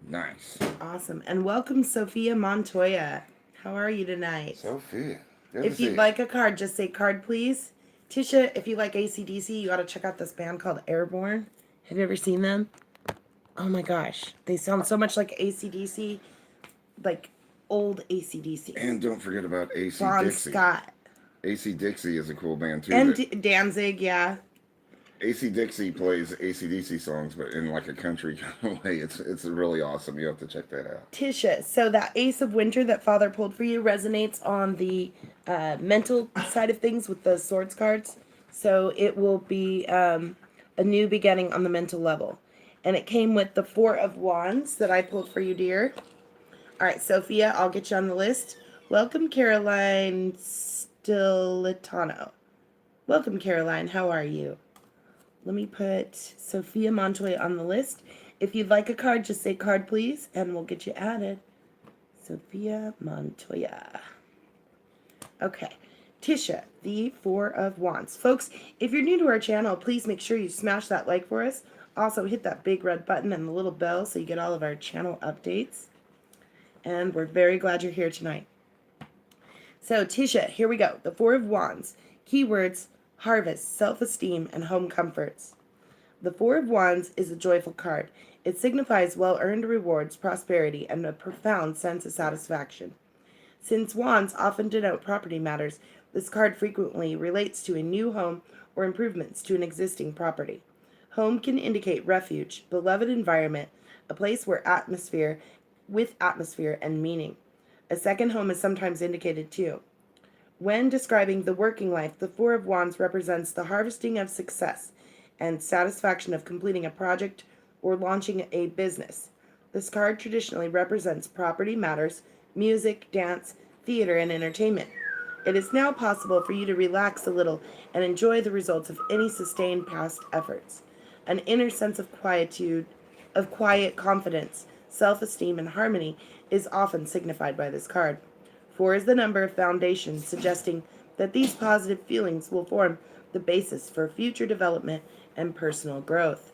Nice. Awesome. And welcome, Sophia Montoya. How are you tonight? Sophia. If you'd like a card, just say card, please. Tisha, if you like AC/DC, you got to check out this band called Airborne. Have you ever seen them? Oh my gosh. They sound so much like AC/DC, like old AC/DC. And don't forget about AC Bon Dixie. Scott. AC Dixie is a cool band too. And Danzig, yeah. AC Dixie plays AC/DC songs, but in like a country kind of way. It's really awesome. You have to check that out. Tisha, so that Ace of Winter that Father pulled for you resonates on the mental side of things with the swords cards. So it will be a new beginning on the mental level. And it came with the Four of Wands that I pulled for you, dear. All right, Sophia, I'll get you on the list. Welcome, Caroline Stilitano. Welcome, Caroline. How are you? Let me put Sophia Montoya on the list. If you'd like a card, just say card, please, and we'll get you added. Sophia Montoya. Okay. Tisha, the Four of Wands. Folks, if you're new to our channel, please make sure you smash that like for us. Also, hit that big red button and the little bell so you get all of our channel updates. And we're very glad you're here tonight. So, Tisha, here we go. The Four of Wands. Keywords: harvest, self-esteem, and home comforts. The Four of Wands is a joyful card. It signifies well-earned rewards, prosperity, and a profound sense of satisfaction. Since wands often denote property matters, this card frequently relates to a new home or improvements to an existing property. Home can indicate refuge, beloved environment, a place where atmosphere with atmosphere and meaning. A second home is sometimes indicated too. When describing the working life, the Four of Wands represents the harvesting of success and satisfaction of completing a project or launching a business. This card traditionally represents property matters, music, dance, theater, and entertainment. It is now possible for you to relax a little and enjoy the results of any sustained past efforts. An inner sense of quietude, of quiet confidence, self-esteem, and harmony is often signified by this card. 4 is the number of foundation, suggesting that these positive feelings will form the basis for future development and personal growth.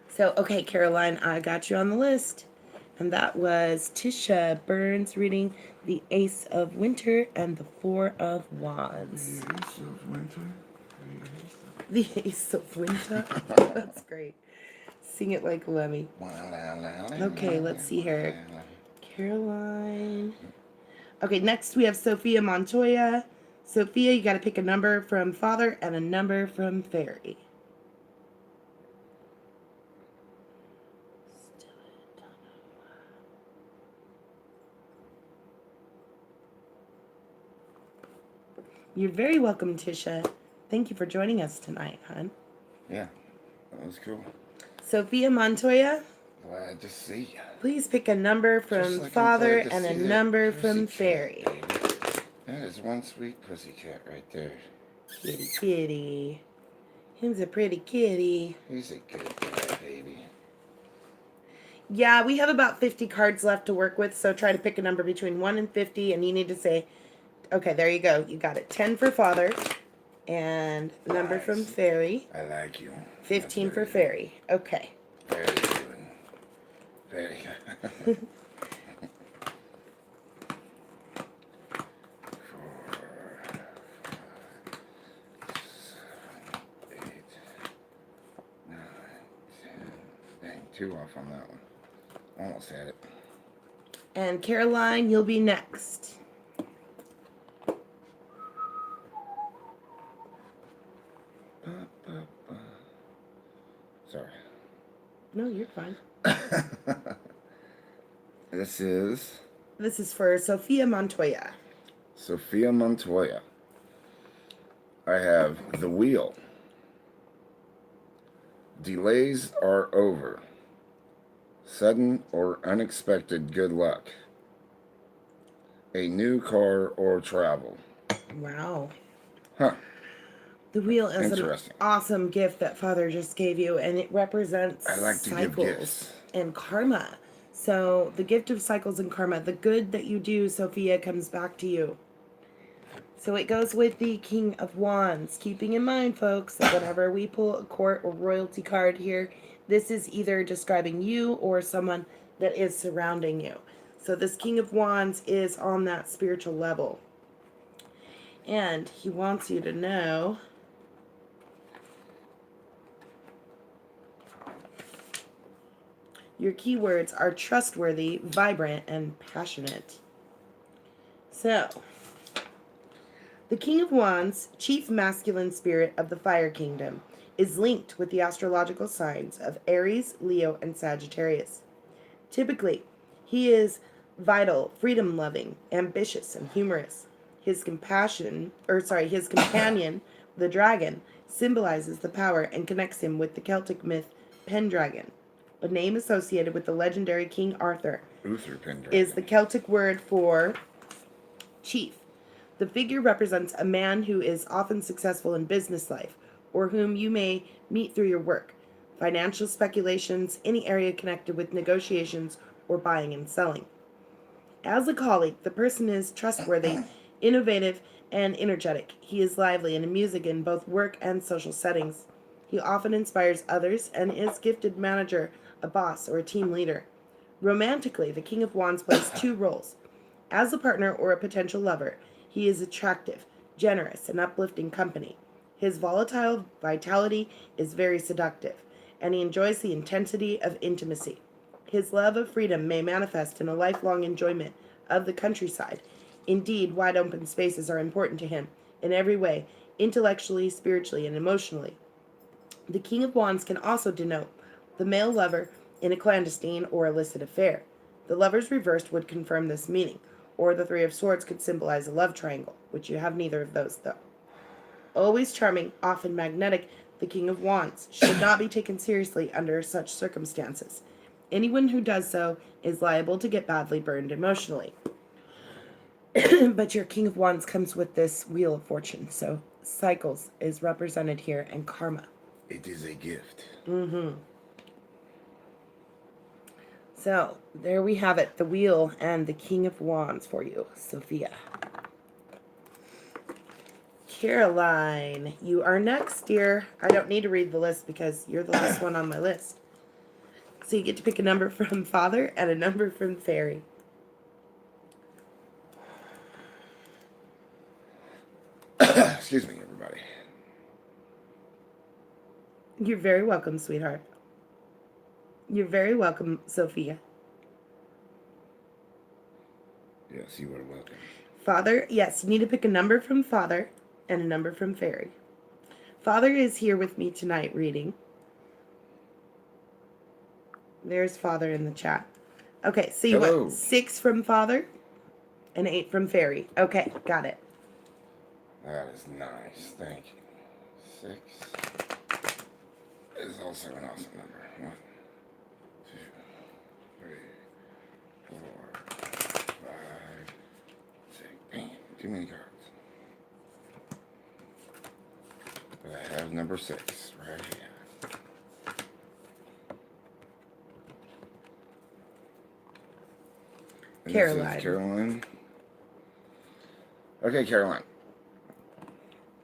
So, okay, Caroline, I got you on the list. And that was Tisha Burns reading The Ace of Winter and the Four of Wands. The Ace of Winter. The Ace of Winter? That's great. Sing it like Lemmy. Okay, let's see here. Caroline. Okay, next we have Sophia Montoya. Sophia, you got to pick a number from Father and a number from Fairy. You're very welcome, Tisha. Thank you for joining us tonight, hon. Yeah, that was cool. Sophia Montoya, Glad to see you. please pick a number from Like Father I'm glad to and a see that number from pussycat, Fairy. baby. That is one sweet pussycat right there. Kitty, kitty. He's a pretty kitty. He's a good guy, baby. Yeah, we have about 50 cards left to work with, so try to pick a number between 1 and 50, and you need to say, okay, there you go. You got it. 10 for Father, and number Nice. from Fairy. I like you. 15 That's for very Fairy. Okay. good. Very good. Very good. 4, 5, 7, 8, 9, 10. Dang, 2 off on that one. Almost had it. And Caroline, you'll be next. Sorry. No, you're fine. This is This is for Sophia Montoya. Sophia Montoya. I have The Wheel. Delays are over. Sudden or unexpected good luck. A new car or travel. Wow. Huh. The wheel is an Interesting. awesome gift that Father just gave you, and it represents I like to give cycles gifts. and karma. So the gift of cycles and karma, the good that you do, Sophia, comes back to you. So it goes with the King of Wands. Keeping in mind, folks, that whenever we pull a court or royalty card here, this is either describing you or someone that is surrounding you. So this King of Wands is on that spiritual level. And he wants you to know your keywords are trustworthy, vibrant, and passionate. So, the King of Wands, chief masculine spirit of the Fire Kingdom, is linked with the astrological signs of Aries, Leo, and Sagittarius. Typically, he is vital, freedom-loving, ambitious, and humorous. His companion, the dragon, symbolizes the power and connects him with the Celtic myth Pendragon, a name associated with the legendary King Arthur. Uther Pendragon is the Celtic word for chief. The figure represents a man who is often successful in business life, or whom you may meet through your work, financial speculations, any area connected with negotiations or buying and selling. As a colleague, the person is trustworthy, innovative, and energetic. He is lively and amusing in both work and social settings. He often inspires others and is a gifted manager, a boss, or a team leader. Romantically, the King of Wands plays 2 roles. As a partner or a potential lover, he is attractive, generous, and uplifting company. His volatile vitality is very seductive, and he enjoys the intensity of intimacy. His love of freedom may manifest in a lifelong enjoyment of the countryside. Indeed, wide open spaces are important to him in every way, intellectually, spiritually, and emotionally. The King of Wands can also denote the male lover in a clandestine or illicit affair. The Lovers reversed would confirm this meaning, or the Three of Swords could symbolize a love triangle, which you have neither of those, though. Always charming, often magnetic, the King of Wands should not be taken seriously under such circumstances. Anyone who does so is liable to get badly burned emotionally. But your King of Wands comes with this Wheel of Fortune, so cycles is represented here, and karma. It is a gift. So there we have it, the Wheel and the King of Wands for you, Sophia. Caroline, you are next, dear. I don't need to read the list because you're the last one on my list. So you get to pick a number from Father and a number from Fairy. Excuse me, everybody. You're very welcome, sweetheart. You're very welcome, Sophia. Yes, you are welcome. Father, yes, you need to pick a number from Father and a number from Fairy. Father is here with me tonight reading. There's Father in the chat. Okay, so you Hello. want 6 from Father and 8 from Fairy. Okay, got it. That is nice. Thank you. 6 is also an awesome number. 1, 2, 3, 4, 5, 6. Damn, too many cards. But I have number 6 right here. And Caroline. This is Caroline. Okay, Caroline.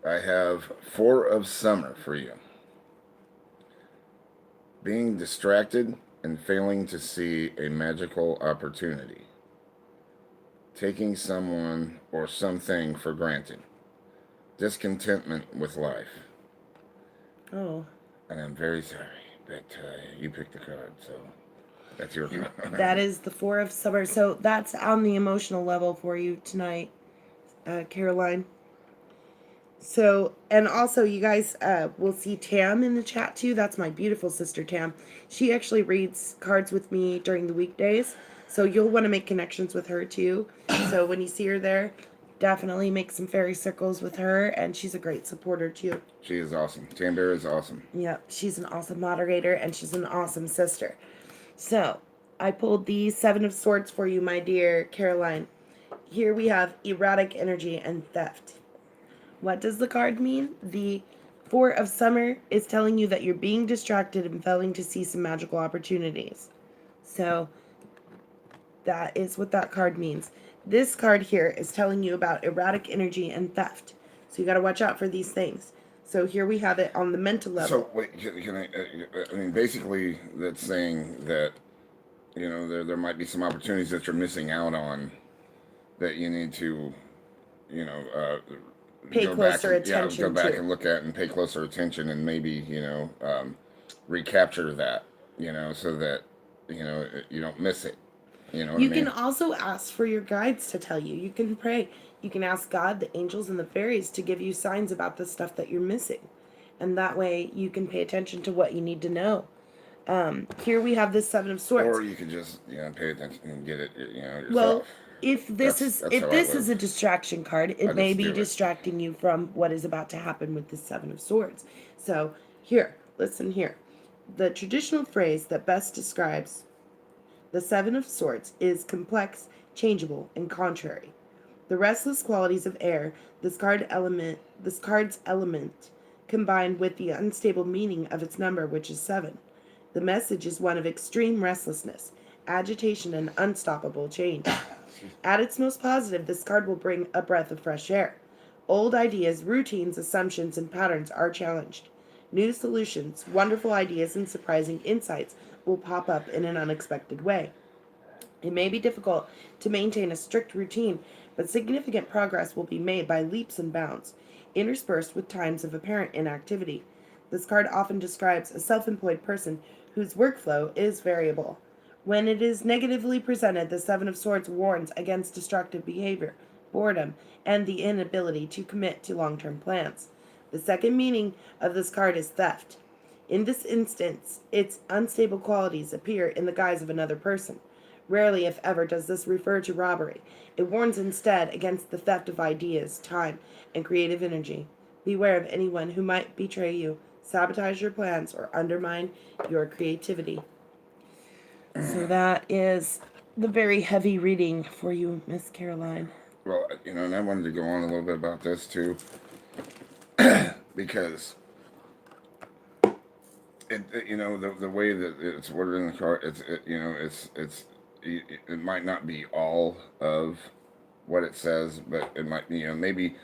I have 4 of Summer for you. Being distracted and failing to see a magical opportunity. Taking someone or something for granted. Discontentment with life. Oh. And I'm very sorry that you picked the card, so that's your card. That is the 4 of Summer. So that's on the emotional level for you tonight, Caroline. So, and also you guys will see Tam in the chat too. That's my beautiful sister, Tam. She actually reads cards with me during the weekdays. So you'll want to make connections with her too. So when you see her there, definitely make some fairy circles with her. And she's a great supporter too. She is awesome. Tam Bear is awesome. Yep, she's an awesome moderator and she's an awesome sister. So, I pulled the 7 of Swords for you, my dear Caroline. Here we have erratic energy and theft. What does the card mean? The 4 of Summer is telling you that you're being distracted and failing to see some magical opportunities. So, that is what that card means. This card here is telling you about erratic energy and theft. So, you got to watch out for these things. So, here we have it on the mental level. So, wait, can I mean, basically, that's saying that, you know, there might be some opportunities that you're missing out on that you need to, you know, pay go closer back, attention go back to. and look at and pay closer attention and maybe, you know, recapture that, you know, so that, you know, you don't miss it. You know what You I mean? can also ask for your guides to tell you. You can pray. You can ask God, the angels, and the fairies to give you signs about the stuff that you're missing. And that way you can pay attention to what you need to know. Here we have this 7 of Swords. Or you could just, you know, pay attention and get it, you know, yourself. Well, if this That's is how I this live. is a distraction card, it I may just be do it. distracting you from what is about to happen with the 7 of Swords. So here, listen here. The traditional phrase that best describes the 7 of Swords is complex, changeable, and contrary. The restless qualities of air, this card's element, combined with the unstable meaning of its number, which is 7. The message is one of extreme restlessness, agitation, and unstoppable change. At its most positive, this card will bring a breath of fresh air. Old ideas, routines, assumptions, and patterns are challenged. New solutions, wonderful ideas, and surprising insights will pop up in an unexpected way. It may be difficult to maintain a strict routine, but significant progress will be made by leaps and bounds, interspersed with times of apparent inactivity. This card often describes a self-employed person whose workflow is variable. When it is negatively presented, the 7 of Swords warns against destructive behavior, boredom, and the inability to commit to long-term plans. The second meaning of this card is theft. In this instance, its unstable qualities appear in the guise of another person. Rarely, if ever, does this refer to robbery. It warns instead against the theft of ideas, time, and creative energy. Beware of anyone who might betray you, sabotage your plans, or undermine your creativity. So that is the very heavy reading for you, Miss Caroline. Well, and I wanted to go on a little bit about this too, because the way that it's worded in the card, it might not be all of what it says, but it might, maybe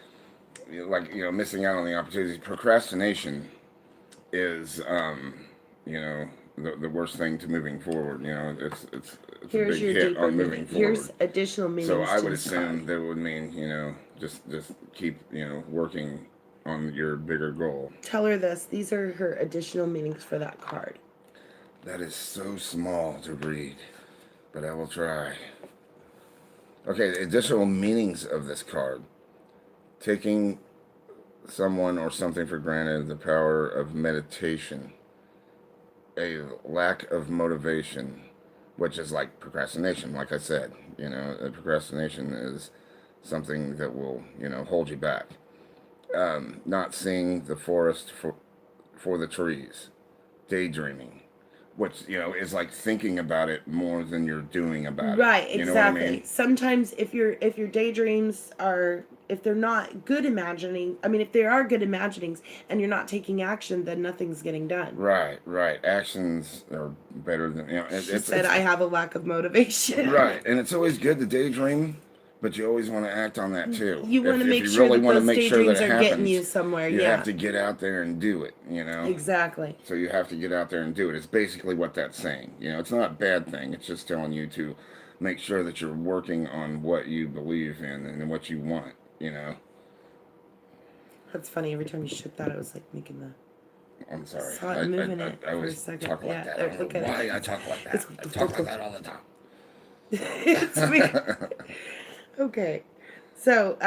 missing out on the opportunities. Procrastination is, the worst thing to moving forward. It's Here's a big your hit deeper on moving meaning. forward. Here's additional meanings. So I to would this assume card. that would mean, just keep, working on your bigger goal. Tell her this. These are her additional meanings for that card. That is so small to read, but I will try. Okay, the additional meanings of this card. Taking someone or something for granted, the power of meditation, a lack of motivation, which is like procrastination, like I said. Procrastination is something that will, hold you back. Not seeing the forest for the trees, daydreaming, which is like thinking about it more than you're doing about it. Right, exactly. You know what I mean? Sometimes if your daydreams are, if they're not good imagining, if they are good imaginings and you're not taking action, then nothing's getting done. Right. Actions are better than She said, "I have a lack of motivation." Right, and it's always good to daydream, but you always want to act on that too. You want to make if you sure really that want to those make sure daydreams that it are happens, getting you somewhere. you Yeah, have to get out there and do it. exactly. So you have to get out there and do it. It's basically what that's saying. It's not a bad thing. It's just telling you to make sure that you're working on what you believe in and what you want. That's funny. Every time you shook that, it was like making the. I'm sorry. Saw it moving it I for a always second. talk like Yeah, that. I don't look know at why it. I talk like that. It's- I talk like that all the time. It's weird. Okay, so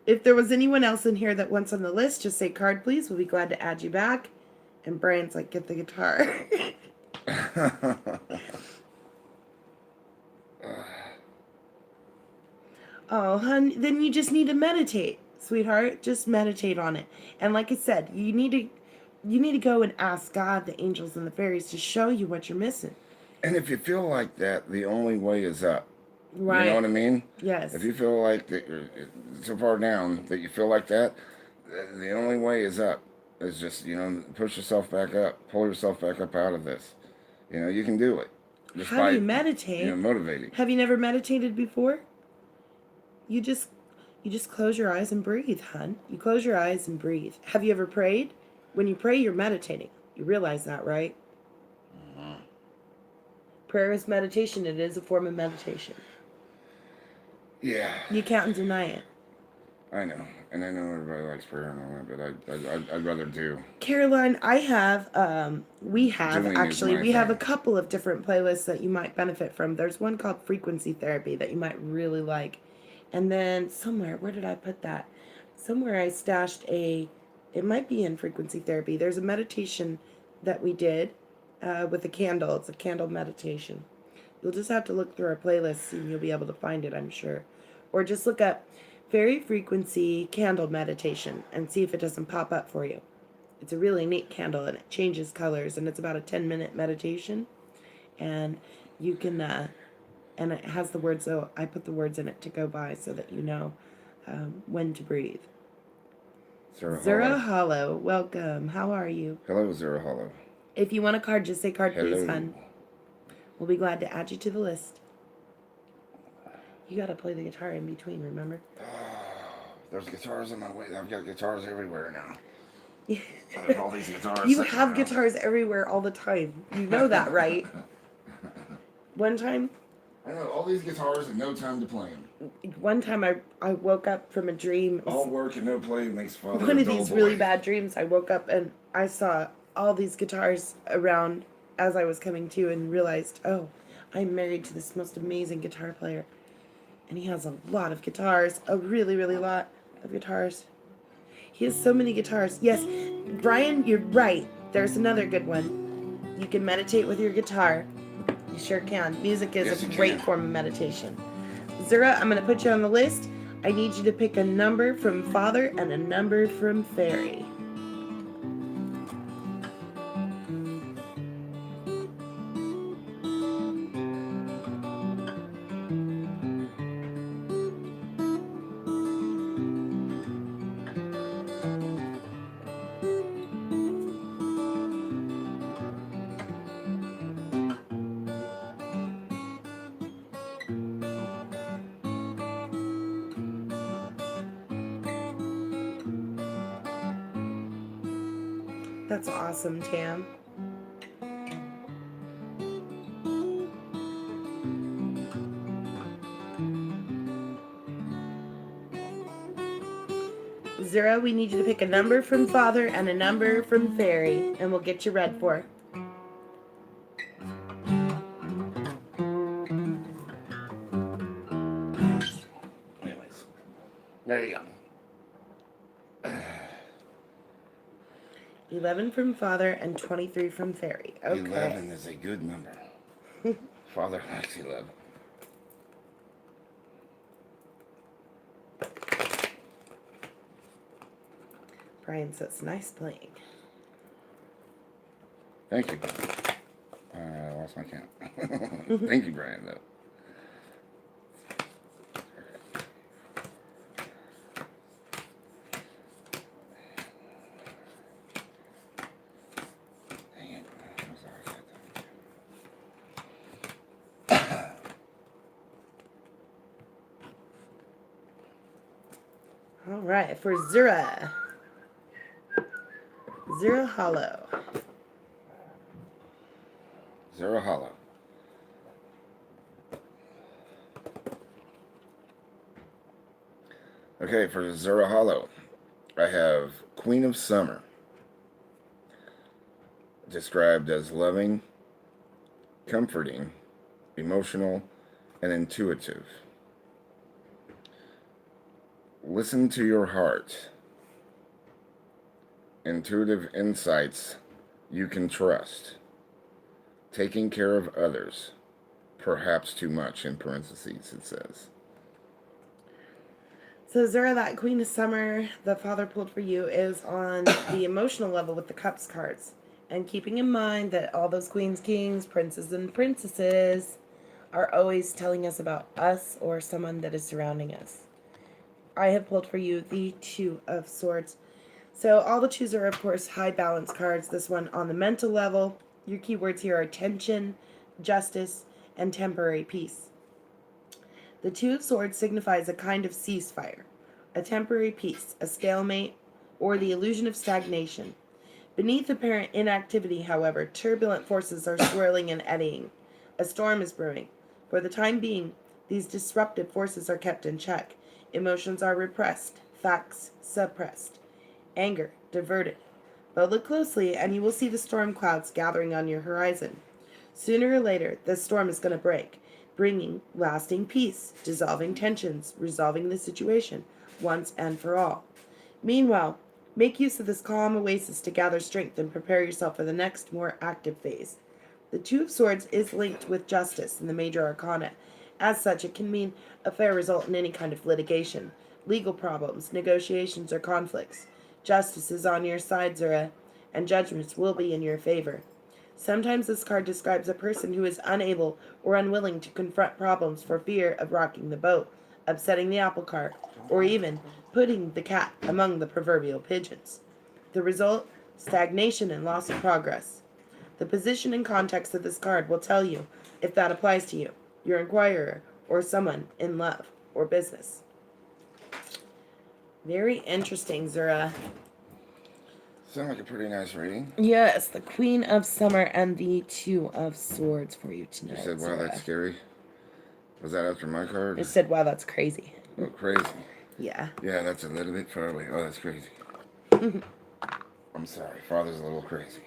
if there was anyone else in here that wants on the list, just say card, please. We'll be glad to add you back. And Brian's like, get the guitar. Oh, hun, then you just need to meditate, sweetheart. Just meditate on it. And like I said, you need to go and ask God, the angels, and the fairies to show you what you're missing. And if you feel like that, the only way is up. Right. You know what I mean? Yes. If you feel like that you're so far down that you feel like that, the only way is up. Is just, push yourself back up. Pull yourself back up out of this. You can do it. Just How do you meditate? Motivating. Have you never meditated before? You just close your eyes and breathe, hun. You close your eyes and breathe. Have you ever prayed? When you pray, you're meditating. You realize that, right? Mm-hmm. Prayer is meditation. It is a form of meditation. Yeah. You can't deny it. I know. And I know everybody likes prayer and all that, but I'd rather do. Caroline, we have thing. a couple of different playlists that you might benefit from. There's one called Frequency Therapy that you might really like. And then where did I put that? Somewhere I stashed it might be in Frequency Therapy. There's a meditation that we did with a candle. It's a candle meditation. You'll just have to look through our playlists and you'll be able to find it, I'm sure. Or just look up Fairy Frequency Candle Meditation and see if it doesn't pop up for you. It's a really neat candle and it changes colors and it's about a 10-minute meditation. And you can, and it has the words, so I put the words in it to go by so that you know when to breathe. Zura Hollow, welcome. How are you? Hello, Zura Hollow. If you want a card, just say card, Hello. please, hun. We'll be glad to add you to the list. You gotta play the guitar in between, remember? There's guitars in my way. I've got guitars everywhere now. There's all these guitars. You have guitars everywhere all the time. You know that, right? One time, I know all these guitars and no time to play them. One time I woke up from a dream. All work and no play makes father One a of dull these boy. really bad dreams, I woke up and I saw all these guitars around as I was coming to and realized, oh, I'm married to this most amazing guitar player. And he has a lot of guitars, a really, really lot of guitars. He has so many guitars. Yes, Brian, you're right. There's another good one. You can meditate with your guitar. You sure can. Music is Yes, a you great can. form of meditation. Zura, I'm going to put you on the list. I need you to pick a number from Father and a number from Fairy. That's awesome, Tam. Zura, we need you to pick a number from Father and a number from Fairy, and we'll get you read for. Anyways, there you go. 11 from Father and 23 from Fairy. Okay. 11 is a good number. Father likes 11. Brian says, nice playing. Thank you. I lost my count. Thank you, Brian, though. Dang it. I was always at that. All right, for Zura. Zura Hollow. Zero Hollow. Okay, for Zero Hollow, I have Queen of Summer, described as loving, comforting, emotional, and intuitive. Listen to your heart. Intuitive insights you can trust. Taking care of others, perhaps too much, in parentheses it says. So Zura, that Queen of Summer the Father pulled for you is on the emotional level with the Cups cards. And keeping in mind that all those queens, kings, princes, and princesses are always telling us about us or someone that is surrounding us. I have pulled for you the Two of Swords. So all the twos are, of course, high balance cards. This one on the mental level. Your keywords here are tension, justice, and temporary peace. The Two of Swords signifies a kind of ceasefire, a temporary peace, a stalemate, or the illusion of stagnation. Beneath apparent inactivity, however, turbulent forces are swirling and eddying. A storm is brewing. For the time being, these disruptive forces are kept in check. Emotions are repressed, facts suppressed, anger diverted. But look closely and you will see the storm clouds gathering on your horizon. Sooner or later, this storm is going to break, bringing lasting peace, dissolving tensions, resolving the situation once and for all. Meanwhile, make use of this calm oasis to gather strength and prepare yourself for the next, more active phase. The Two of Swords is linked with justice in the major arcana. As such, it can mean a fair result in any kind of litigation, legal problems, negotiations, or conflicts. Justice is on your side, Zura, and judgments will be in your favor. Sometimes this card describes a person who is unable or unwilling to confront problems for fear of rocking the boat, upsetting the apple cart, or even putting the cat among the proverbial pigeons. The result? Stagnation and loss of progress. The position and context of this card will tell you if that applies to you, your inquirer, or someone in love or business. Very interesting, Zura. Sound like a pretty nice reading. Yes, the Queen of Summer and the Two of Swords for you tonight. You said, wow, Zura. that's scary. Was that after my card? It said, wow, that's crazy. Oh, crazy. Yeah. Yeah, that's a little bit far away. Oh, that's crazy. I'm sorry. Father's a little crazy.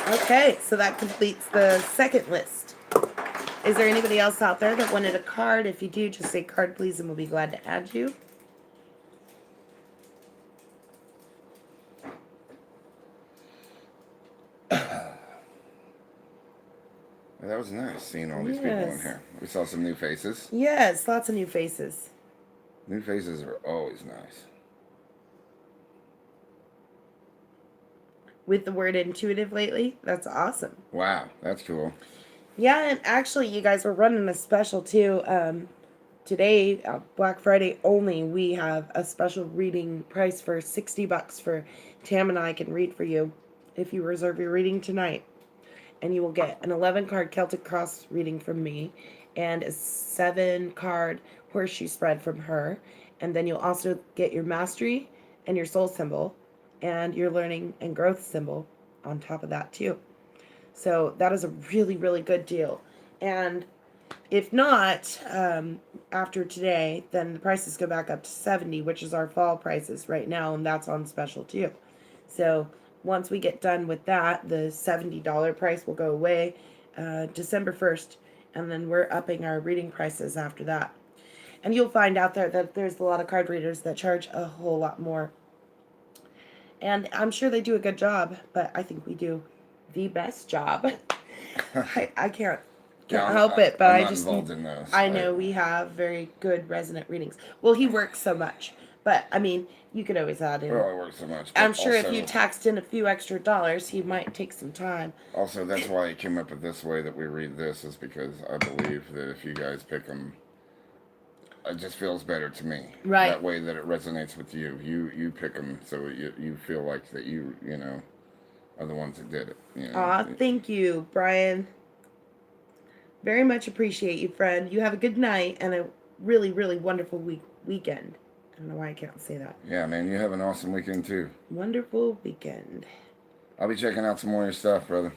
Okay, so that completes the second list. Is there anybody else out there that wanted a card? If you do, just say card, please, and we'll be glad to add you. That was nice seeing all these people in Yes. here. We saw some new faces. Yes, lots of new faces. New faces are always nice. With the word intuitive lately. That's awesome. Wow, that's cool. Yeah, and actually, you guys, were running a special too. Today, Black Friday only, we have a special reading price for $60 for Tam and I can read for you if you reserve your reading tonight. And you will get an 11 card Celtic Cross reading from me and a 7 card horseshoe spread from her. And then you'll also get your mastery and your soul symbol and your learning and growth symbol on top of that too. So that is a really, really good deal. And if not, after today, then the prices go back up to 70, which is our fall prices right now, and that's on special too. So once we get done with that, the $70 price will go away December 1st, and then we're upping our reading prices after that. And you'll find out there that there's a lot of card readers that charge a whole lot more. And I'm sure they do a good job, but I think we do the best job. I can't help it, but I'm I not just involved in those. I know we have very good resonant readings. Well, he works so much, but I mean, you could always add in. Well, I work so much. I'm sure also, if you taxed in a few extra dollars, he might take some time. Also, that's why I came up with this way that we read this, is because I believe that if you guys pick them, it just feels better to me. Right. That way that it resonates with you. You pick them, so you feel like that you know are the ones that did it. You know? Aw, thank you, Brian. Very much appreciate you, friend. You have a good night and a really, really wonderful weekend. I don't know why I can't say that. Yeah, man, you have an awesome weekend too. Wonderful weekend. I'll be checking out some more of your stuff, brother.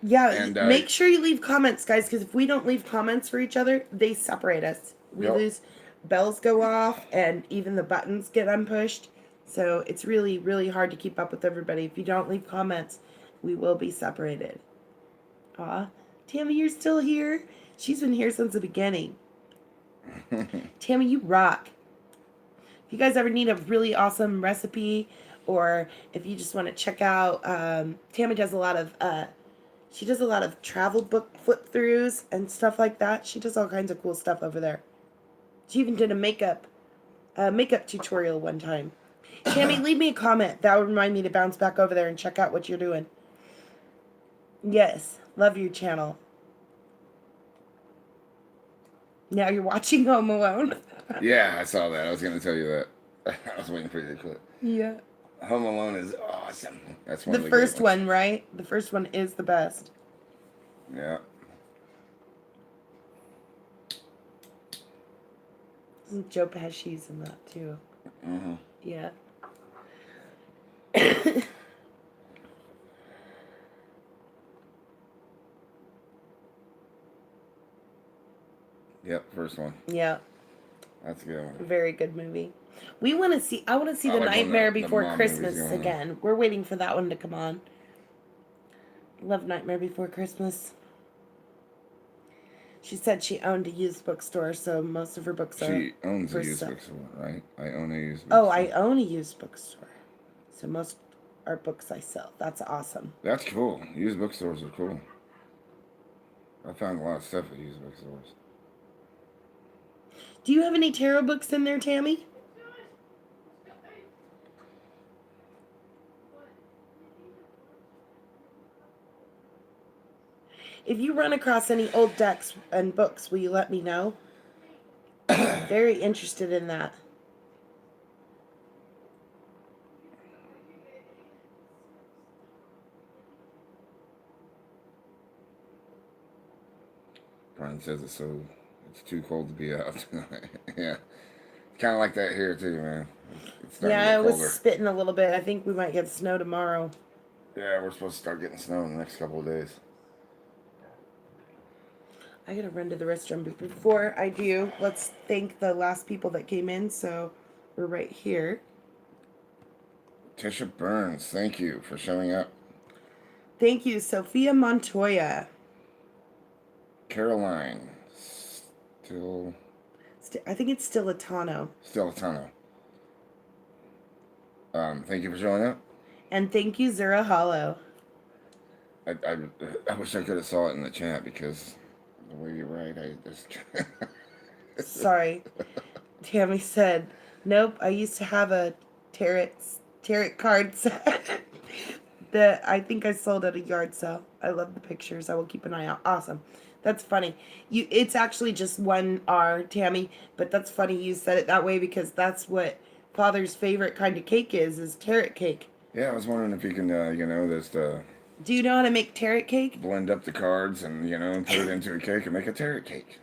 Yeah, And, make sure you leave comments, guys, because if we don't leave comments for each other, they separate us. We lose, bells go off, and even the buttons get unpushed. So it's really, really hard to keep up with everybody. If you don't leave comments, we will be separated. Aw, Tammy, you're still here? She's been here since the beginning. Tammy, you rock. If you guys ever need a really awesome recipe, or if you just want to check out, Tammy does a lot of, she does a lot of travel book flip throughs and stuff like that. She does all kinds of cool stuff over there. She even did a makeup tutorial one time. Tammy, leave me a comment. That would remind me to bounce back over there and check out what you're doing. Yes, love your channel. Now you're watching Home Alone. Yeah, I saw that. I was going to tell you that. I was waiting for you to click. Yeah. Home Alone is awesome. That's one The of the first good ones. one, right? The first one is the best. Yeah. Joe Pesci's in that too. Mm-hmm. Yeah. Yep, first one. Yeah. That's a good one. Very good movie. I want to see I The like when Nightmare the Before mom Christmas movies go on. again. We're waiting for that one to come on. Love Nightmare Before Christmas. She said she owned a used bookstore, so most of her books are. She owns for a used sale. bookstore, right? I own a used Oh, bookstore. I own a used bookstore. So most are books I sell. That's awesome. That's cool. Used bookstores are cool. I found a lot of stuff at used bookstores. Do you have any tarot books in there, Tammy? If you run across any old decks and books, will you let me know? Very interested in that. Brian says it's too cold to be out tonight. Yeah. Kind of like that here too, man. It's starting to Yeah, get it was colder. spitting a little bit. I think we might get snow tomorrow. Yeah, we're supposed to start getting snow in the next couple of days. I gotta run to the restroom, but before I do, let's thank the last people that came in. So we're right here. Tisha Burns, thank you for showing up. Thank you, Sophia Montoya. Caroline, I think it's still a Tano. still a ton of. Thank you for showing up. And thank you, Zura Hollow. I wish I could have saw it in the chat because the way you write, I just. Sorry. Tammy said, nope, I used to have a tarot card set that I think I sold at a yard sale. I love the pictures. I will keep an eye out. Awesome. That's funny. It's actually just one R, Tammy, but that's funny you said it that way because that's what Father's favorite kind of cake is tarot cake. Yeah, I was wondering if you can, just Do you know how to make tarot cake? blend up the cards and, put it into a cake and make a tarot cake.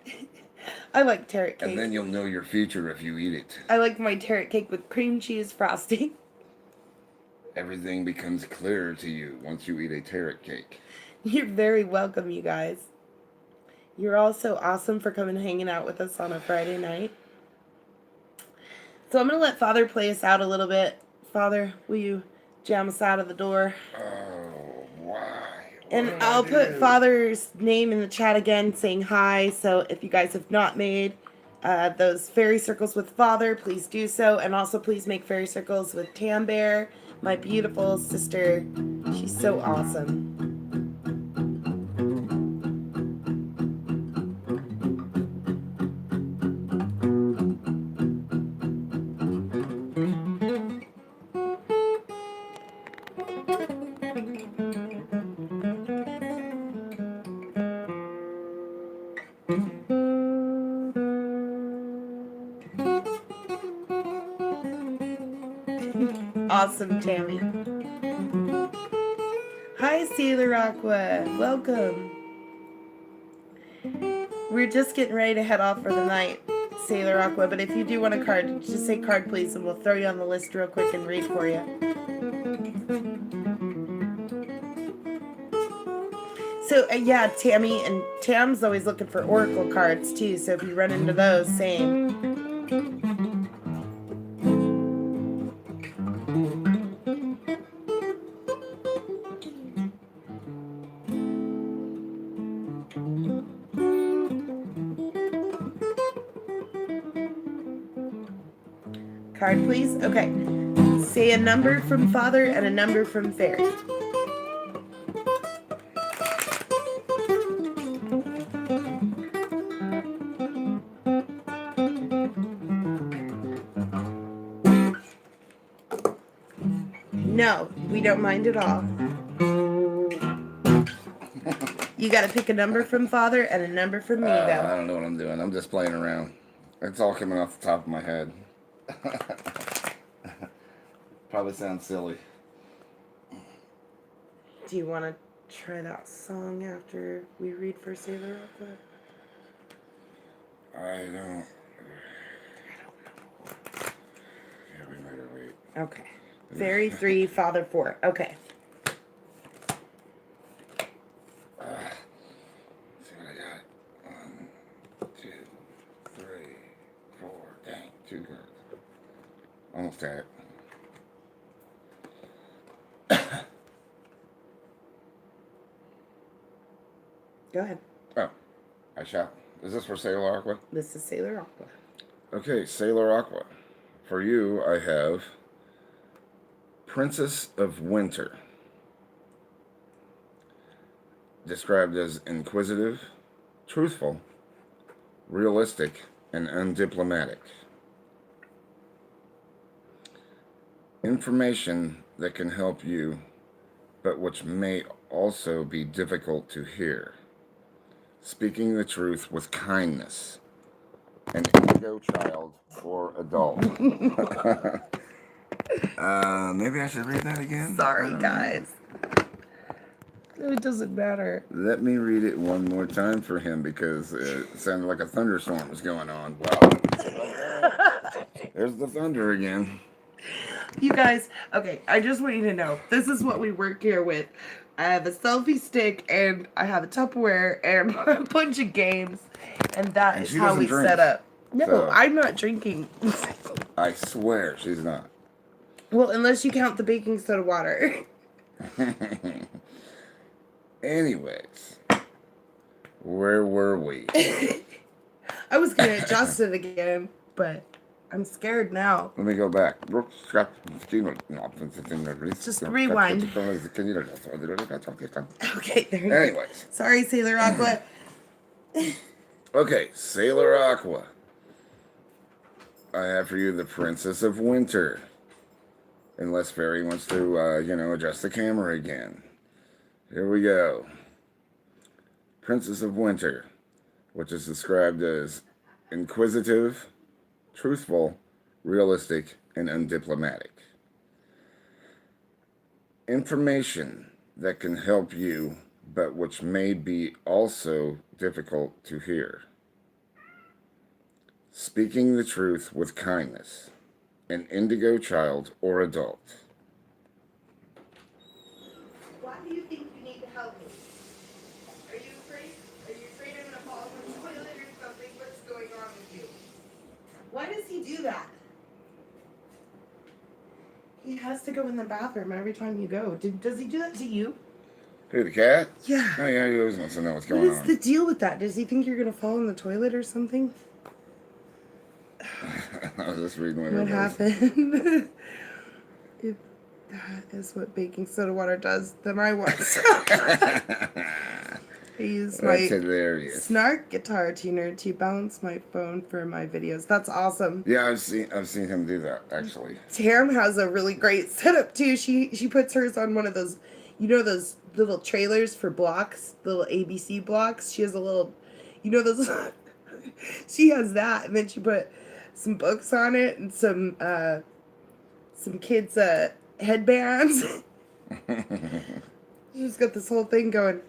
I like tarot cake. And then you'll know your future if you eat it. I like my tarot cake with cream cheese frosting. Everything becomes clearer to you once you eat a tarot cake. You're very welcome, you guys. You're all so awesome for coming and hanging out with us on a Friday night. So I'm going to let Father play us out a little bit. Father, will you jam us out of the door? Oh, why? And I'll put Father's name in the chat again saying hi. So if you guys have not made those fairy circles with Father, please do so. And also please make fairy circles with Tam Bear, my beautiful sister. She's so awesome. Awesome, Tammy. Hi, Sailor Aqua. Welcome. We're just getting ready to head off for the night, Sailor Aqua, but if you do want a card, just say card, please, and we'll throw you on the list real quick and read for you. So, yeah, Tammy, and Tam's always looking for oracle cards, too, so if you run into those, same. Card, please. Okay. Say a number from Father and a number from Fairy. No, we don't mind at all. You got to pick a number from Father and a number from me, though. I don't know what I'm doing. I'm just playing around. It's all coming off the top of my head. Probably sounds silly. Do you want to try that song after we read for Sailor Aqua? I don't know. Yeah, we better wait. Okay. Fairy 3, Father 4. Okay. See what I got. 1, 2, 3, 4. Dang, 2 cards. Almost had it. Go ahead. Oh, I shall. Is this for Sailor Aqua? This is Sailor Aqua. Okay, Sailor Aqua. For you, I have Princess of Winter. Described as inquisitive, truthful, realistic, and undiplomatic. Information that can help you, but which may also be difficult to hear. Speaking the truth with kindness. An indigo child or adult. Maybe I should read that again? Sorry, guys. It doesn't matter. Let me read it one more time for him because it sounded like a thunderstorm was going on. Wow. There's the thunder again. You guys, okay, I just want you to know, this is what we work here with. I have a selfie stick, and I have a Tupperware, and a bunch of games, and that is how we set up. No, so, I'm not drinking. I swear she's not. Well, unless you count the baking soda water. Anyways, where were we? I was going to adjust it again, but... I'm scared now. Let me go back. Just rewind. Okay, there you go. Anyways. Sorry, Sailor Aqua. Okay, Sailor Aqua. I have for you the Princess of Winter. Unless Fairy wants to, adjust the camera again. Here we go. Princess of Winter, which is described as inquisitive, truthful, realistic, and undiplomatic. Information that can help you, but which may be also difficult to hear. Speaking the truth with kindness. An indigo child or adult. Why do you think you need to help me? Are you afraid? Are you afraid I'm gonna fall in the toilet or something? What's going on with you? Why does he do that? He has to go in the bathroom every time you go. Does he do that to you? Who, the cat? Yeah. Oh, yeah, he always wants to know what's What going is on. the deal with that? Does he think you're gonna fall in the toilet or something? I was just reading What happened? If that is what baking soda water does, then I want some. I use my That's hilarious. Snark guitar tuner to balance my phone for my videos. That's awesome. Yeah, I've seen him do that actually. Tam has a really great setup too. She puts hers on one of those, those little trailers for blocks, the little ABC blocks. She has a little, those. She has that, and then she put some books on it and some kids headbands. She's got this whole thing going.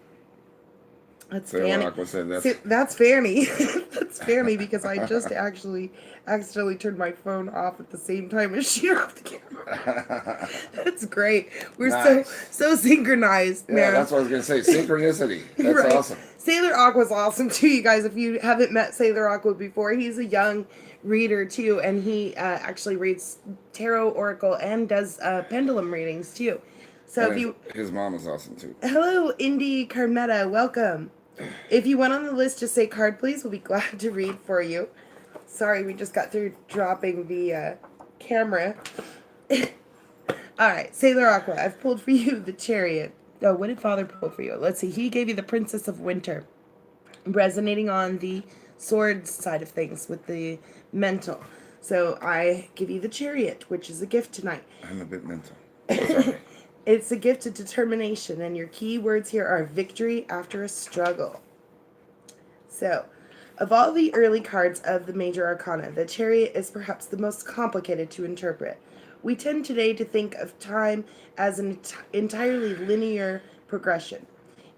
That's Fanny. Aqua said that's Fanny. That's Fanny because I just actually accidentally turned my phone off at the same time as she off the camera. That's great. We're nice. so synchronized, yeah, man. that's what I was gonna say. Synchronicity. That's right. Awesome. Sailor Aqua's awesome too, you guys. If you haven't met Sailor Aqua before, he's a young reader too, and he actually reads tarot, oracle, and does pendulum readings too. So and his mom is awesome too. Hello, Indy Carmetta, welcome. If you went on the list, just say card, please. We'll be glad to read for you. Sorry, we just got through dropping the camera. All right, Sailor Aqua, I've pulled for you the Chariot. Oh, what did Father pull for you? Let's see. He gave you the Princess of Winter, resonating on the sword side of things with the mental. So I give you the Chariot, which is a gift tonight. I'm a bit mental. It's a gift of determination, and your key words here are victory after a struggle. So, of all the early cards of the major arcana, the Chariot is perhaps the most complicated to interpret. We tend today to think of time as an entirely linear progression.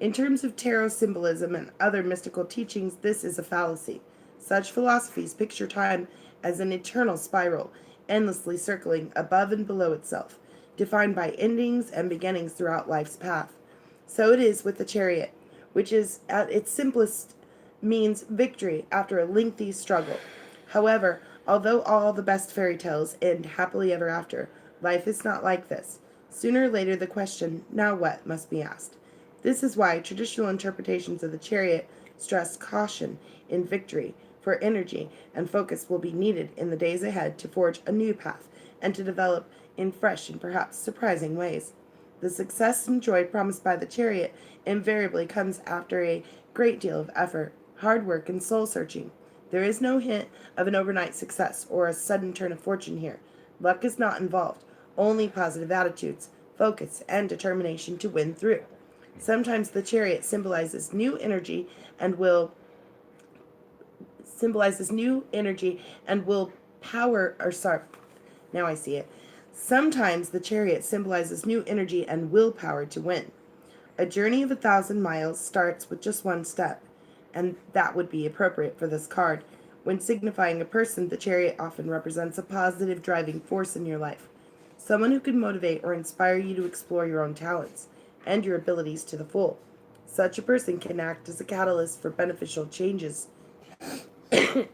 In terms of tarot symbolism and other mystical teachings, this is a fallacy. Such philosophies picture time as an eternal spiral, endlessly circling above and below itself, defined by endings and beginnings throughout life's path. So it is with the Chariot, which is at its simplest means victory after a lengthy struggle. However, although all the best fairy tales end happily ever after, life is not like this. Sooner or later the question, now what, must be asked. This is why traditional interpretations of the Chariot stress caution in victory, for energy and focus will be needed in the days ahead to forge a new path and to develop in fresh and perhaps surprising ways. The success and joy promised by the Chariot invariably comes after a great deal of effort, hard work, and soul searching. There is no hint of an overnight success or a sudden turn of fortune here. Luck is not involved, only positive attitudes, focus, and determination to win through. Sometimes the Chariot symbolizes new energy and will power, or sorry, now I see it. Sometimes the Chariot symbolizes new energy and willpower to win. A journey of 1,000 miles starts with just one step, and that would be appropriate for this card. When signifying a person, the Chariot often represents a positive driving force in your life, someone who can motivate or inspire you to explore your own talents and your abilities to the full. Such a person can act as a catalyst for beneficial changes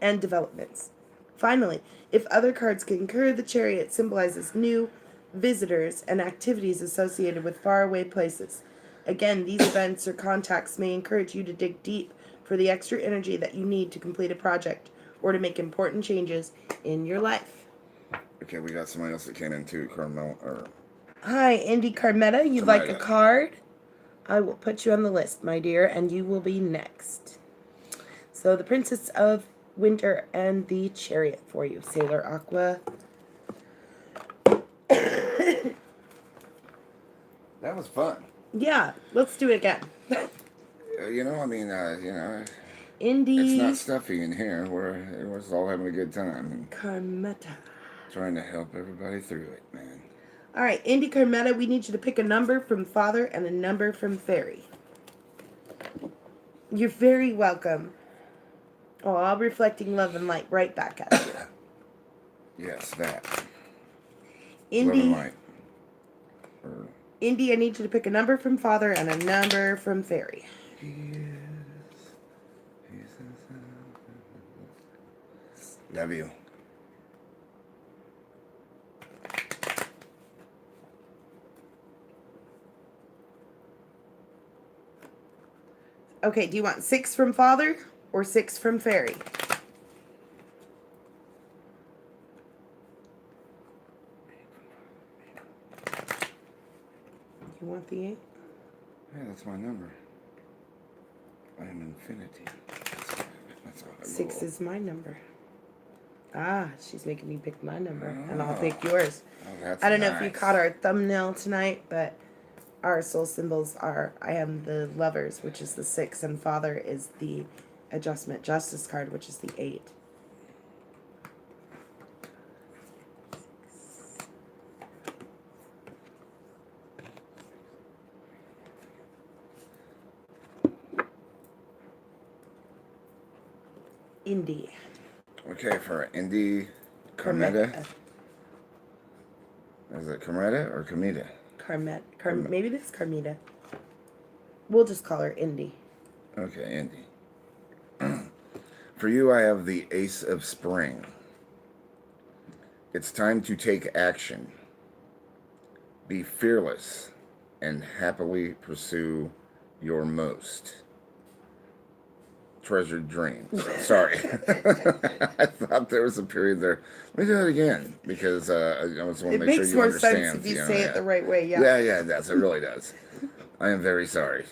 and developments. Finally, if other cards concur, the Chariot symbolizes new visitors and activities associated with faraway places. Again, these events or contacts may encourage you to dig deep for the extra energy that you need to complete a project or to make important changes in your life. Okay, we got somebody else that came in too, Carmel or Hi, Indy Carmetta. You'd like a Carmetta. card? I will put you on the list, my dear, and you will be next. So the Princess of Winter and the Chariot for you, Sailor Aqua. That was fun. Yeah, let's do it again. You know, I mean, Indy it's not stuffy in here. We're just all having a good time and Carmetta. trying to help everybody through it, man. All right, Indy Carmetta, we need you to pick a number from Father and a number from Fairy. You're very welcome. Oh, all reflecting love and light right back at you. Yes, that. Love Indy, and light. Or, Indy, I need you to pick a number from Father and a number from Fairy. love you. Okay, do you want 6 from Father or 6 from Fairy? You want the 8? Yeah, that's my number. I am infinity. That's all I 6 roll. is my number. Ah, she's making me pick my number, and I'll pick yours. Oh, that's I don't know if nice. you caught our thumbnail tonight, but our soul symbols are, I am the Lovers, which is the 6, and Father is the Adjustment Justice card, which is the 8. Indy. Okay, for Indy Carmetta. Is it Carmetta or Cometa? Maybe it's Carmita. We'll just call her Indy. Okay, Indy. For you, I have the Ace of Spring. It's time to take action. Be fearless and happily pursue your most treasured dreams. Sorry. I thought there was a period there. Let me do that again because I just want to It make sure makes you more understand. sense if you know, say yeah. it the right way, yeah. Yeah, it does. It really does. I am very sorry.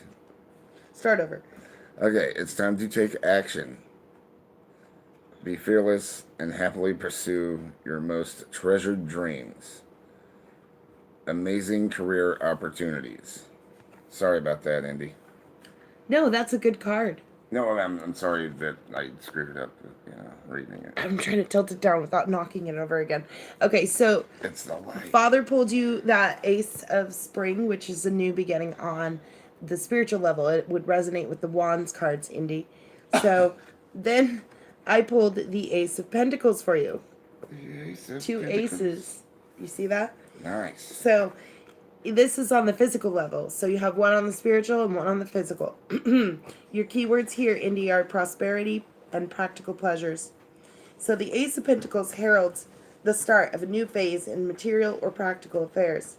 Start over. Okay, it's time to take action. Be fearless and happily pursue your most treasured dreams. Amazing career opportunities. Sorry about that, Indy. No, that's a good card. No, I'm sorry that I screwed it up, reading it. I'm trying to tilt it down without knocking it over again. Okay, so It's the light. Father pulled you that Ace of Spring, which is a new beginning on the spiritual level. It would resonate with the Wands cards, Indy. So then I pulled the Ace of Pentacles for you. Two aces. You see that? Nice. So this is on the physical level. So you have one on the spiritual and one on the physical. Your keywords here, Indy, are prosperity and practical pleasures. So the Ace of Pentacles heralds the start of a new phase in material or practical affairs.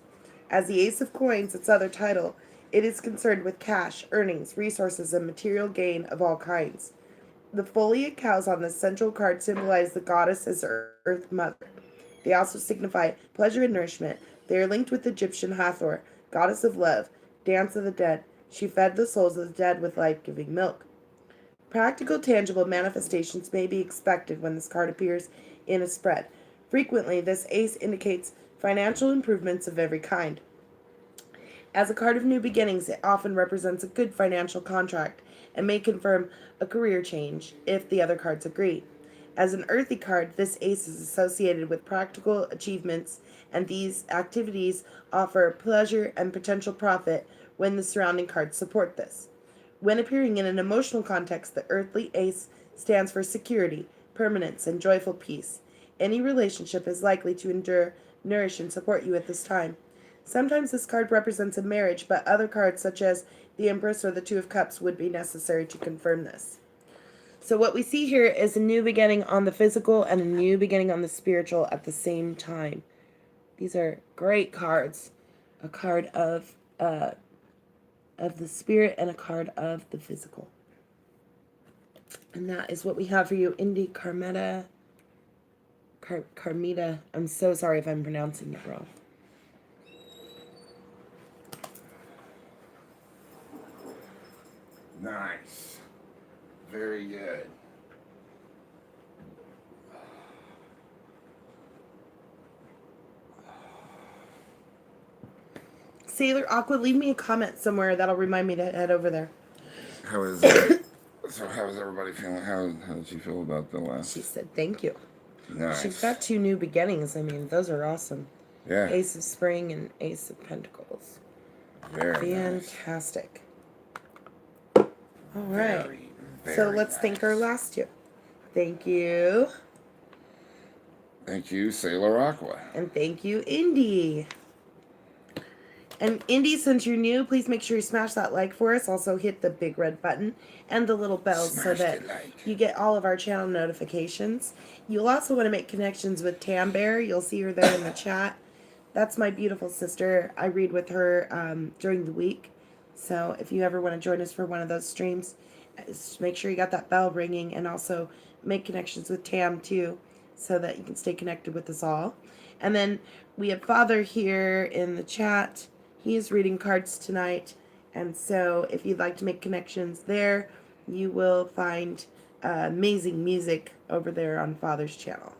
As the Ace of Coins, its other title, it is concerned with cash, earnings, resources, and material gain of all kinds. The foliate cows on this central card symbolize the goddess as Earth Mother. They also signify pleasure and nourishment. They are linked with Egyptian Hathor, goddess of love, dance of the dead. She fed the souls of the dead with life-giving milk. Practical, tangible manifestations may be expected when this card appears in a spread. Frequently, this ace indicates financial improvements of every kind. As a card of new beginnings, it often represents a good financial contract and may confirm a career change if the other cards agree. As an earthy card, this ace is associated with practical achievements, and these activities offer pleasure and potential profit when the surrounding cards support this. When appearing in an emotional context, the earthly ace stands for security, permanence, and joyful peace. Any relationship is likely to endure, nourish, and support you at this time. Sometimes this card represents a marriage, but other cards, such as the Empress or the Two of Cups, would be necessary to confirm this. So what we see here is a new beginning on the physical and a new beginning on the spiritual at the same time. These are great cards. A card of the spirit and a card of the physical. And that is what we have for you, Indy Carmetta. Carmita. I'm so sorry if I'm pronouncing it wrong. Nice. Very good. Sailor Aqua, leave me a comment somewhere. That'll remind me to head over there. How is so how is everybody feeling? How did she feel about the last? She said thank you. Nice. She's got 2 new beginnings. I mean, those are awesome. Yeah. Ace of Spring and Ace of Pentacles. Very Fantastic. All right. So let's thank our last 2. Thank you. Thank you, Sailor Aqua. And thank you, Indy. And Indy, since you're new, please make sure you smash that like for us. Also hit the big red button and the little bell so that you get all of our channel notifications. You'll also want to make connections with Tam Bear. You'll see her there in the chat. That's my beautiful sister. I read with her during the week. So if you ever want to join us for one of those streams, just make sure you got that bell ringing, and also make connections with Tam too, so that you can stay connected with us all. And then we have Father here in the chat. He is reading cards tonight, and so if you'd like to make connections there, you will find amazing music over there on Father's channel.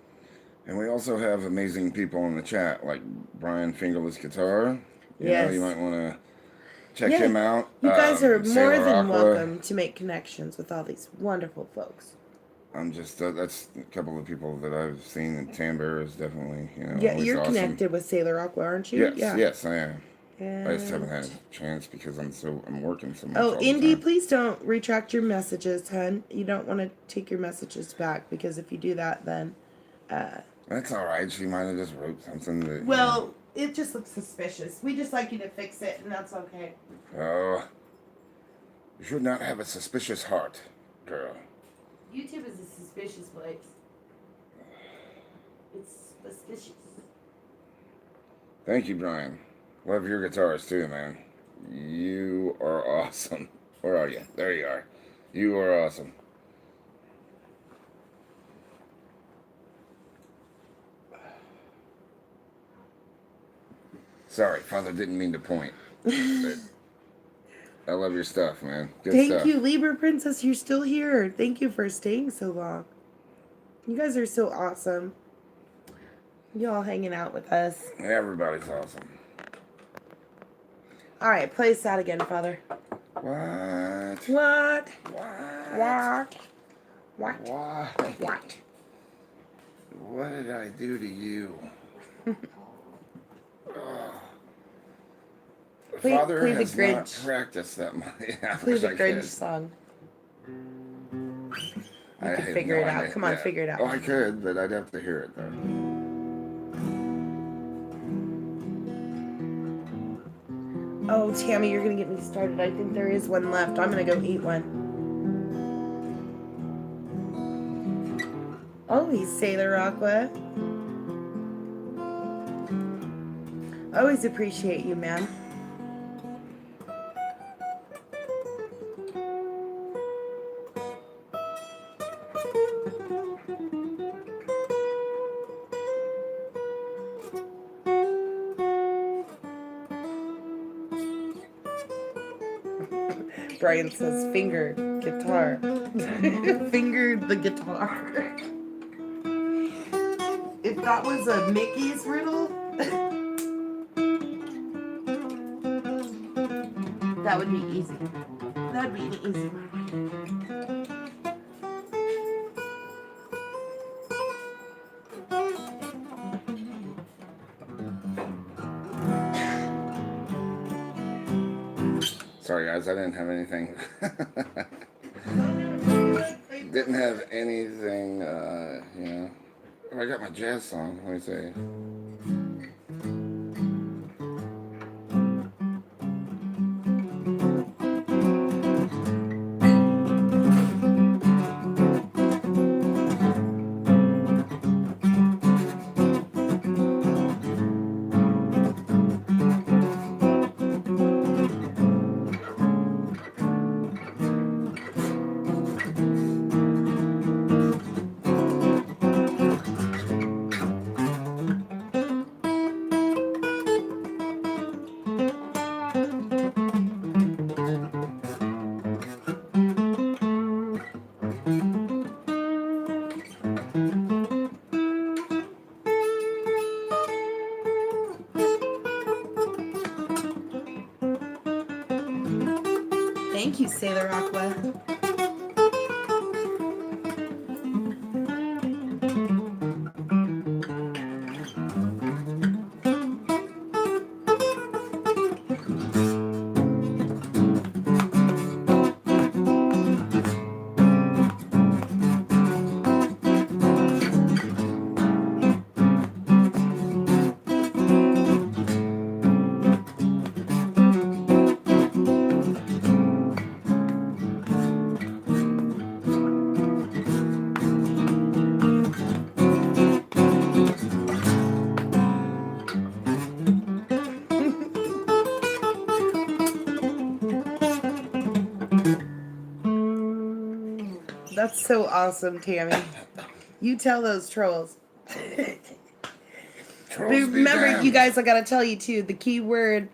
And we also have amazing people in the chat, like Brian Fingerless Guitar. Yes. You might want to check him out. You guys are more Sailor than Aqua. welcome to make connections with all these wonderful folks. I'm just that's a couple of people that I've seen, and Tambor is definitely Yeah, always you're awesome. connected with Sailor Aqua, aren't you? Yes, I am. And... I just haven't had a chance because I'm working so much. Oh, all the Indy, time. please don't retract your messages, hun. You don't want to take your messages back, because if you do that, then... That's all right. She might have just wrote something that... Well, it just looks suspicious. We just like you to fix it, and that's okay. Oh. You should not have a suspicious heart, girl. YouTube is a suspicious place. It's suspicious. Thank you, Brian. Love your guitars too, man. You are awesome. Where are you? There you are. You are awesome. Sorry, Father didn't mean to point. But I love your stuff, man. Good Thank stuff. you, Libra Princess. You're still here. Thank you for staying so long. You guys are so awesome. Y'all hanging out with us. Everybody's awesome. All right, play us out again, Father. What? What? What? What? What? What? What did I do to you? Father play the has not Grinch. practiced that much. Yeah, Play the Grinch song. I can have figure no it out. idea. Come on, figure it out. Oh, I could, but I'd have to hear it though. Oh, Tammy, you're gonna get me started. I think there is one left. I'm gonna go eat one. Oh, he's Sailor Aqua. Always appreciate you, man. Brian says finger guitar. Fingered the guitar. If that was a Mickey's riddle, that would be easy. That'd be an easy one. Sorry, guys, I didn't have anything. Didn't have anything, you know. Oh, I got my jazz song. Let me see. Thank you, Sailor Aqua. That's so awesome, Tammy. You tell those trolls. Trolls be Remember, you damned. guys, I gotta tell you too, the key word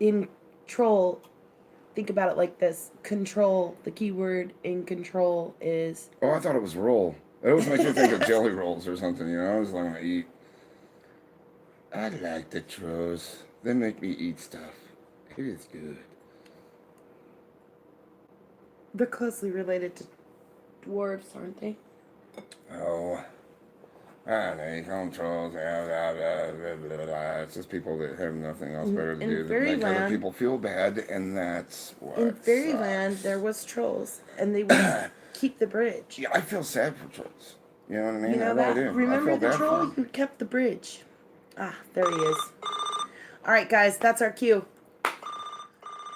in troll, think about it like this. Control, the key word in control is... Oh, I thought it was roll. It always makes me think of jelly rolls or something, you know? I was like, I eat. I like the trolls. They make me eat stuff. It is good. They're closely related to dwarves, aren't they? Oh. I don't know, you call them trolls. Blah, blah, blah, blah, blah, blah. It's just people that have nothing else better to In do than make other Fairyland- people feel bad, and that's what In Fairyland, there was trolls, and they would keep the bridge. Yeah, I feel sad for trolls. You know what I mean? You know I that? really do. I Remember feel the bad for troll them. who kept the bridge? Ah, there he is. All right, guys, that's our cue.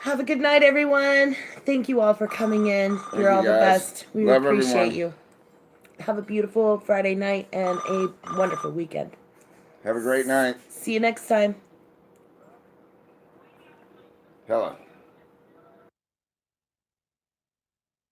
Have a good night, everyone. Thank you all for coming in. Thank You're you, all the guys. best. We Love appreciate everyone. you. Have a beautiful Friday night and a wonderful weekend. Have a great night. See you next time. Hello.